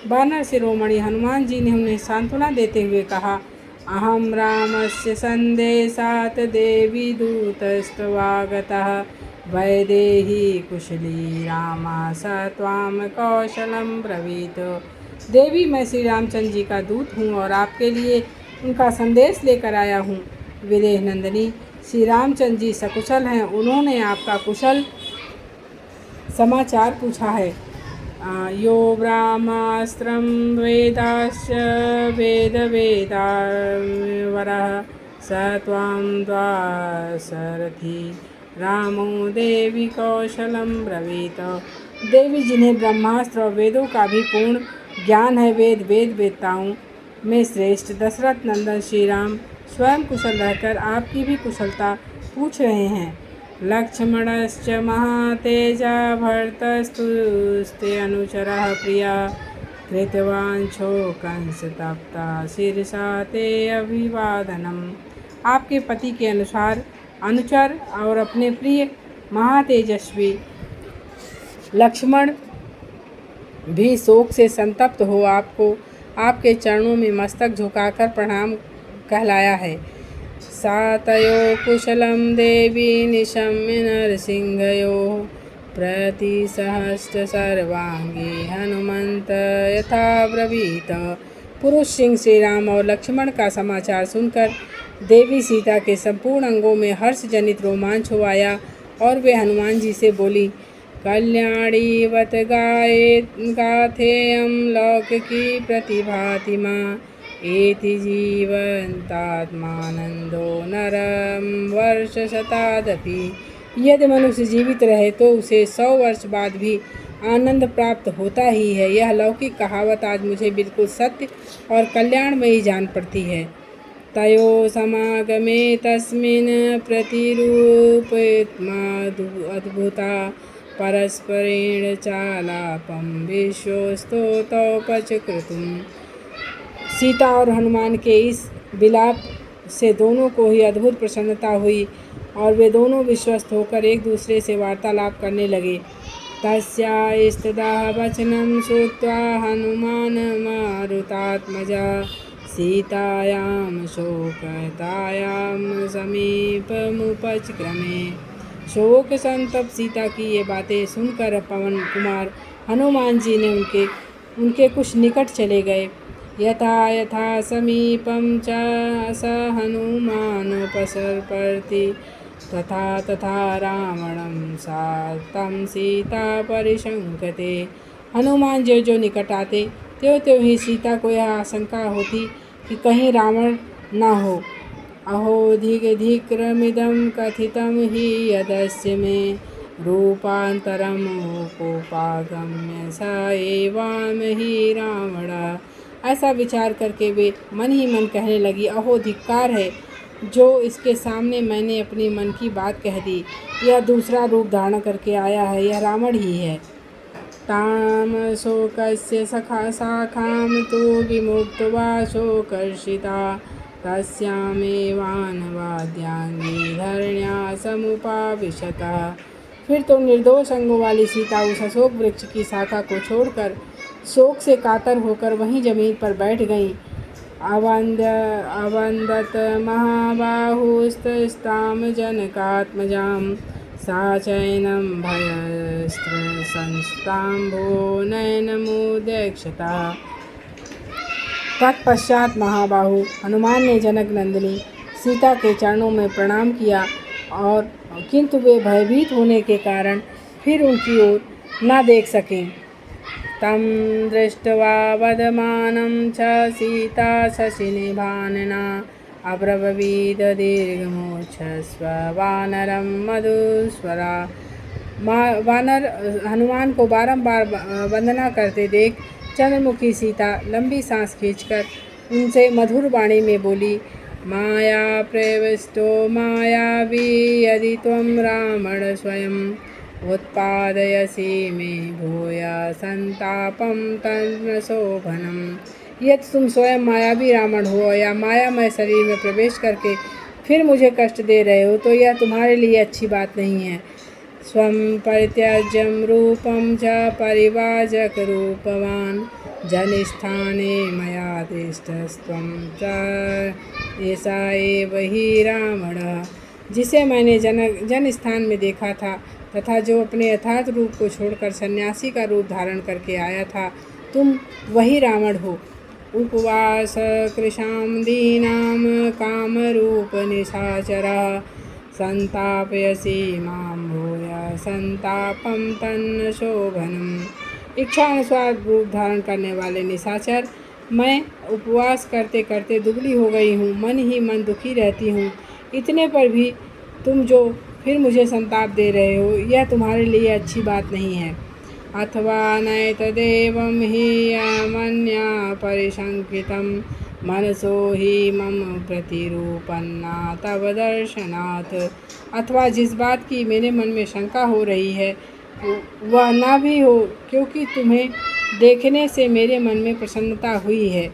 वानर शिरोमणि हनुमान जी ने उन्हें सांत्वना देते हुए कहा, अहम रामस्य संदेशात् देवी दूतस्त्वागतः वैदेही कुशली रामा स त्वां कौशलं ब्रवीत। देवी, मैं श्री रामचंद्र जी का दूत हूँ और आपके लिए उनका संदेश लेकर आया हूँ। विदेह नंदिनी, श्री रामचंद्र जी सकुशल हैं। उन्होंने आपका कुशल समाचार पूछा है। यो ब्रह्मास्त्रं वेदाश्च वेदवेदावरः स त्वां द्वासरथी रामो देवी कौशलं ब्रवीत। देवी, जिन्हें ब्रह्मास्त्र और वेदों का भी पूर्ण ज्ञान है, वेद वेदताओं में श्रेष्ठ दशरथ नंदन श्री राम स्वयं कुशल रहकर आपकी भी कुशलता पूछ रहे हैं। लक्ष्मणश्च महातेजा भर्तस्तुस्ते अनुचरः प्रिया कृतवांछो कंसतप्ता शिरसा ते अभिवादनम। आपके पति के अनुचर और अपने प्रिय महातेजस्वी लक्ष्मण भी शोक से संतप्त हो आपको आपके चरणों में मस्तक झुकाकर प्रणाम कहलाया है। सातयो कुशलम देवी निशम्य नरसिंहयोः प्रतिसहस्र सर्वांगी हनुमंत यथा ब्रवीत। पुरुष सिंह श्री राम और लक्ष्मण का समाचार सुनकर देवी सीता के संपूर्ण अंगों में हर्ष जनित रोमांच हो आया और वे हनुमान जी से बोली, कल्याणीवत गाथेयं लौकिकी प्रतिभाति मां एति जीवन्तात्मानन्दो नरं वर्षशतादपि। यदि मनुष्य जीवित रहे तो उसे 100 वर्ष बाद भी आनंद प्राप्त होता ही है। यह लौकिक कहावत आज मुझे बिल्कुल सत्य और कल्याणमयी जान पड़ती है। तयो समागमे तस्मिन् प्रतिरूपयित्वाद्भुता परस्परेण चालापं विश्वस्तोतौपचक्रतुम्। सीता और हनुमान के इस विलाप से दोनों को ही अद्भुत प्रसन्नता हुई और वे दोनों विश्वस्त होकर एक दूसरे से वार्तालाप करने लगे। तस्यास्तदा वचनं श्रुत्वा हनुमान मारुतात्मजा सीतायां शोकतायां समीपमुपचक्रमे। शोक संतप्त सीता की ये बातें सुनकर पवन कुमार हनुमान जी ने उनके कुछ निकट चले गए। यथा यथा समीपं च स हनुमानुपसर्पति तथा तथा रावणं सातं सीता परिशंकते। हनुमान जो जो निकट आते त्यों त्यों ही सीता को यह आशंका होती कि कहीं रावण न हो। अहोधिकमिदं कथितं हि यदस्य मे रूपान्तरमुपगम्य स एवं हि रावण। ऐसा विचार करके वे मन ही मन कहने लगी, अहो धिक्कार है, जो इसके सामने मैंने अपनी मन की बात कह दी। यह दूसरा रूप धारण करके आया है, यह रावण ही है। ताम शोकस्य शाखां तु विमुक्त्वा शोकर्षिता तस्यामेवान्वाद्याङ्गी धरण्या समुपाविशत। फिर तो निर्दोष अंगों वाली सीता उस अशोक वृक्ष की शाखा को छोड़कर शोक से कातर होकर वहीं जमीन पर बैठ गईं। अवन्दत महाबाहुस्तस्तां जनकात्मजां सा चैनं भयस्त्रसंस्ताम्भो नयनमुदक्षता। तत्पश्चात महाबाहु हनुमान ने जनक नंदिनी सीता के चरणों में प्रणाम किया और किंतु वे भयभीत होने के कारण फिर उनकी ओर न देख सके। तं दृष्ट्वा वदमानं च सीता शशिनिभानना अब्रवीद दीर्घमूर्च्छस्व वानरं मधुस्वरा। वानर हनुमान को बारंबार वंदना करते देख चंद्रमुखी सीता लंबी सांस खींचकर उनसे मधुर वाणी में बोली, माया प्रविष्टो मायावी यदि त्वं रावण स्वयं उत्पादयसि मे भूया संतापं तन्न शोभनम्। यदि तुम स्वयं मायावी रावण हो या मायामय शरीर में प्रवेश करके फिर मुझे कष्ट दे रहे हो तो यह तुम्हारे लिए अच्छी बात नहीं है। स्वं परित्यज्यं रूपं च परिवाजक रूपवान् जनस्थाने मया तिष्ठस्त्वं च ऐसा एव हि रावणः। जिसे मैंने जन स्थान में देखा था तथा जो अपने यथार्थ रूप को छोड़कर सन्यासी का रूप धारण करके आया था, तुम वही रावण हो। उपवास कृशां दीनां कामरूप निशाचरः संतापयसि मां भूया संतापं तन्न शोभनम्। इच्छा अनुसार रूप धारण करने वाले निशाचर, मैं उपवास करते करते दुबली हो गई हूँ, मन ही मन दुखी रहती हूँ। इतने पर भी तुम जो फिर मुझे संताप दे रहे हो, यह तुम्हारे लिए अच्छी बात नहीं है। अथवा नैतदेवं हि मन्या परिशंकितं मनसो हि मम प्रतिरूपन्ना तव दर्शनात्। अथवा जिस बात की मेरे मन में शंका हो रही है वह ना भी हो, क्योंकि तुम्हें देखने से मेरे मन में प्रसन्नता हुई है।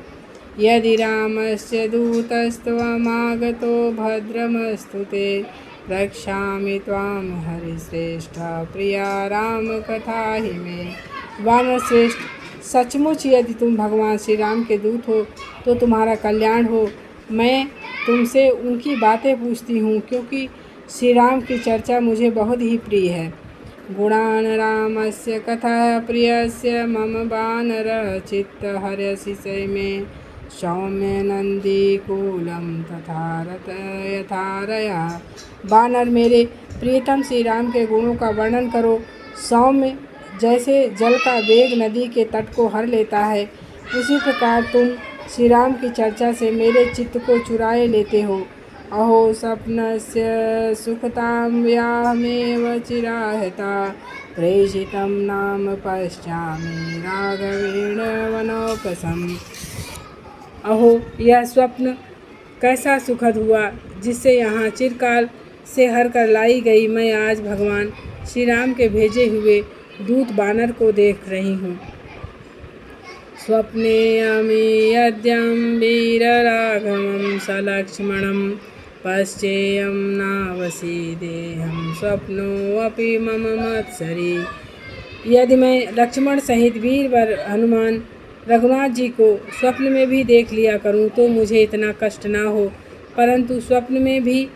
यदि रामस्य दूतस्त्वमागतो भद्रमस्तु ते रक्षामि त्वां हरिश्रेष्ठ प्रिया राम कथा ही में। वानर श्रेष्ठ, सचमुच यदि तुम भगवान श्री राम के दूत हो तो तुम्हारा कल्याण हो। मैं तुमसे उनकी बातें पूछती हूँ, क्योंकि श्री राम की चर्चा मुझे बहुत ही प्रिय है। गुणान रामस्य कथा प्रियस्य मम वानर चित्त हर्षिषे में सौम्य नंदीकूलं तथा यथारया। वानर, मेरे प्रियतम श्री राम के गुणों का वर्णन करो। सौम्य जैसे जल का वेग नदी के तट को हर लेता है, उसी प्रकार तुम श्री राम की चर्चा से मेरे चित्त को चुराए लेते हो। अहो स्वप्नस्य सुखतां व्याहमेव चिराहता प्रेषितं नाम पश्यामि राघवेण वनौकसम्। अहो यह स्वप्न कैसा सुखद हुआ जिससे यहाँ चिरकाल से हर कर लाई गई मैं आज भगवान श्री राम के भेजे हुए दूत बानर को देख रही हूँ। स्वप्ने अमी यद्यं वीरराघवं सलक्ष्मणं पश्चेयं नावसीदेहं स्वप्नोऽपि मम मत्सरी। यदि मैं लक्ष्मण सहित वीरवर हनुमान रघुनाथ जी को स्वप्न में भी देख लिया करूं तो मुझे इतना कष्ट ना हो, परंतु स्वप्न में भी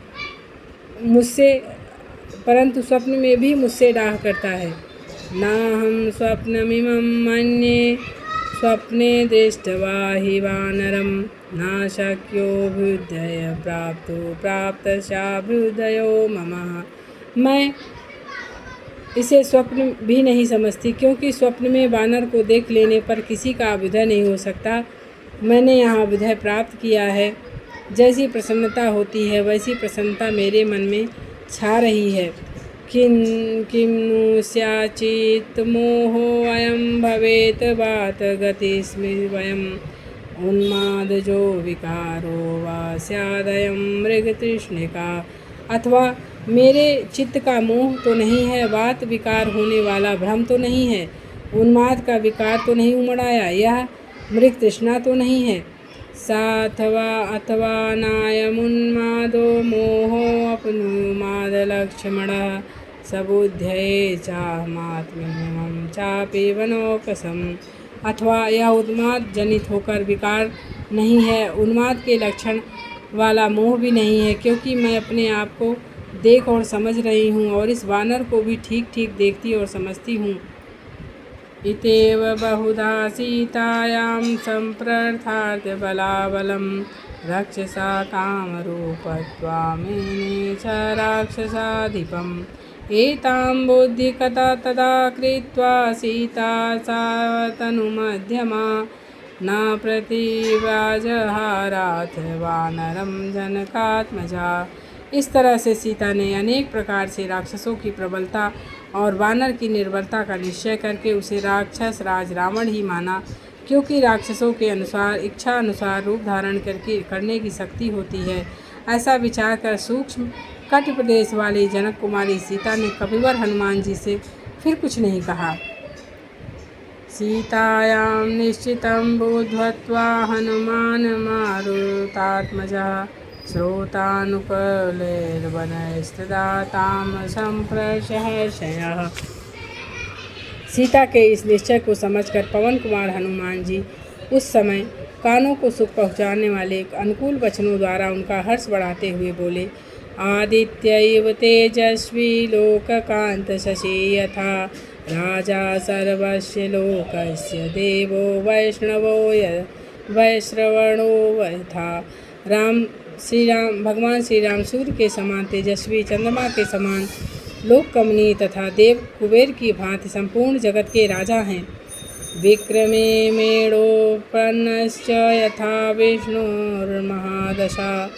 मुझसे डाह करता है। ना हम स्वप्नमिमं मन्ये स्वप्ने दृष्ट्वा हि वानरं न शक्योऽभ्युदय प्राप्तस्याभ्युदयो मम। मैं इसे स्वप्न भी नहीं समझती, क्योंकि स्वप्न में वानर को देख लेने पर किसी का अभ्युदय नहीं हो सकता। मैंने यहाँ अभ्युदय प्राप्त किया है। जैसी प्रसन्नता होती है वैसी प्रसन्नता मेरे मन में छा रही है। किं नु स्याचित् मोहो अयं भवेत् बात गतिस्मृवयम् उन्मादजो विकारो वा स्यादयं मृगतृष्णिका। अथवा मेरे चित्त का मोह तो नहीं है, बात विकार होने वाला भ्रम तो नहीं है, उन्माद का विकार तो नहीं उमड़ आया, यह मृग तृष्णा तो नहीं है। अथवा नायमुन्मादो मोहो अपनुमाद लक्ष्मणः सबुद्धये चाहमात्म्यं चापि वनौकसम्। अथवा यह उन्माद जनित होकर विकार नहीं है, उन्माद के लक्षण वाला मोह भी नहीं है, क्योंकि मैं अपने आप को देख और समझ रही हूँ और इस वानर को भी ठीक ठीक देखती और समझती हूँ। इतेव बहुधा सीतायां संप्रर्थार्थ बलाबलं रक्षसा कामरूपत्वामेने च राक्षसाधिपम्। एतां बुद्धिकथा तदा कृत्वा सीता सावतनुमध्यमा न प्रतिव्याजहाराथ वानरं जनकात्मजा। इस तरह से सीता ने अनेक प्रकार से राक्षसों की प्रबलता और वानर की निर्बलता का निश्चय करके उसे राक्षस राज रावण ही माना, क्योंकि राक्षसों के अनुसार इच्छा अनुसार रूप धारण करने की शक्ति होती है। ऐसा विचार कर सूक्ष्म कट प्रदेश वाली जनक कुमारी सीता ने कपिवर हनुमान जी से फिर कुछ नहीं कहा। सीतायां निश्चितं बुद्ध्वा हनुमान मारुतात्मजः श्रोतानुकूलैर्वनैस्तदा तां संप्रशंसयः। सीता के इस निश्चय को समझकर पवन कुमार हनुमान जी उस समय कानों को सुख पहुँचाने वाले अनुकूल वचनों द्वारा उनका हर्ष बढ़ाते हुए बोले। आदित्यैव तेजस्वी लोककांत शशि यथा राजा सर्वस्य लोकस्य देवो वैश्रवणो यथा। भगवान श्री राम सूर्य के समान तेजस्वी, चंद्रमा के समान लोक कमनीय तथा देव कुबेर की भांति संपूर्ण जगत के राजा हैं। विक्रमे मेढोपन्नश्च यथा विष्णुर्महादशा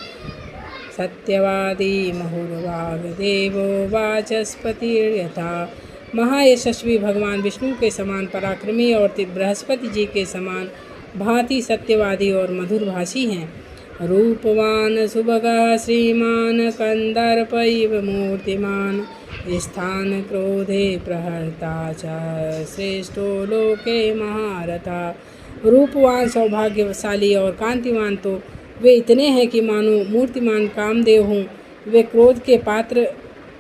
सत्यवादी मुहुर्वाग्देवो वाचस्पतिर्यथा। महायशस्वी भगवान विष्णु के समान पराक्रमी और बृहस्पति जी के समान भांति सत्यवादी और मधुरभाषी हैं। रूपवान सुभगः श्रीमान कंदर्प इव मूर्तिमान स्थान क्रोधे प्रहर्ता च श्रेष्ठो लोके महारथा। रूपवान सौभाग्यशाली और कांतिवान तो वे इतने हैं कि मानो मूर्तिमान कामदेव हों। वे क्रोध के पात्र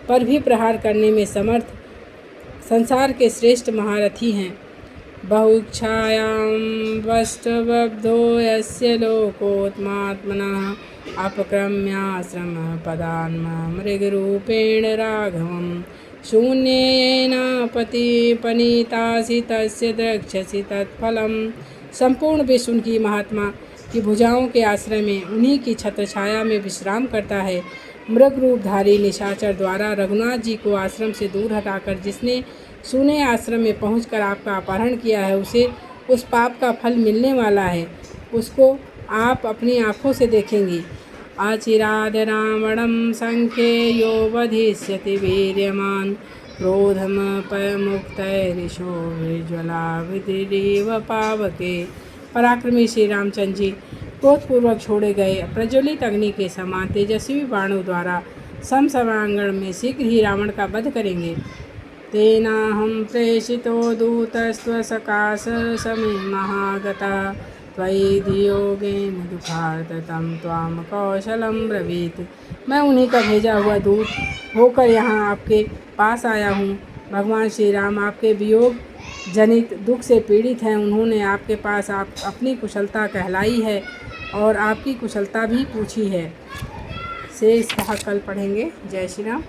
पर भी प्रहार करने में समर्थ संसार के श्रेष्ठ महारथी हैं। बहुच्छायां वष्टबद्धो यस्य लोकोत्मात्मनः अपक्रम्याश्रम पदान्मृगरूपेण राघवं शून्येन पनीतासि तस्य द्रक्ष्यसि तत्फलं। संपूर्ण विश्व उनकी महात्मा की भुजाओं के आश्रय में उन्हीं की छत्र छाया में विश्राम करता है। मृग रूपधारी निशाचर द्वारा रघुनाथ जी को आश्रम से दूर हटाकर जिसने शून्य आश्रम में पहुंचकर आपका अपहरण किया है, उसे उस पाप का फल मिलने वाला है। उसको आप अपनी आँखों से देखेंगी। अचिराद रावणं संख्येयो वधिष्यति वीर्यवान् क्रोधमपमुक्तैरिषो विज्वलाविदिव पावके। पराक्रमी श्री रामचंद्र जी क्रोधपूर्वक छोड़े गए प्रज्वलित अग्नि के समान तेजस्वी बाणों द्वारा समसमांगण में शीघ्र ही रावण का वध करेंगे। तेनाहं प्रेषितो दूतस्त्वसकाश समे महागता त्वयि धियोगेन दुःखार्ततं त्वां कौशलं ब्रवीत। मैं उन्हीं का भेजा हुआ दूत होकर यहाँ आपके पास आया हूँ। भगवान श्री राम आपके वियोग जनित दुख से पीड़ित हैं। उन्होंने आपके पास आप अपनी कुशलता कहलाई है और आपकी कुशलता भी पूछी है। शेष कल पढ़ेंगे। जय श्री राम।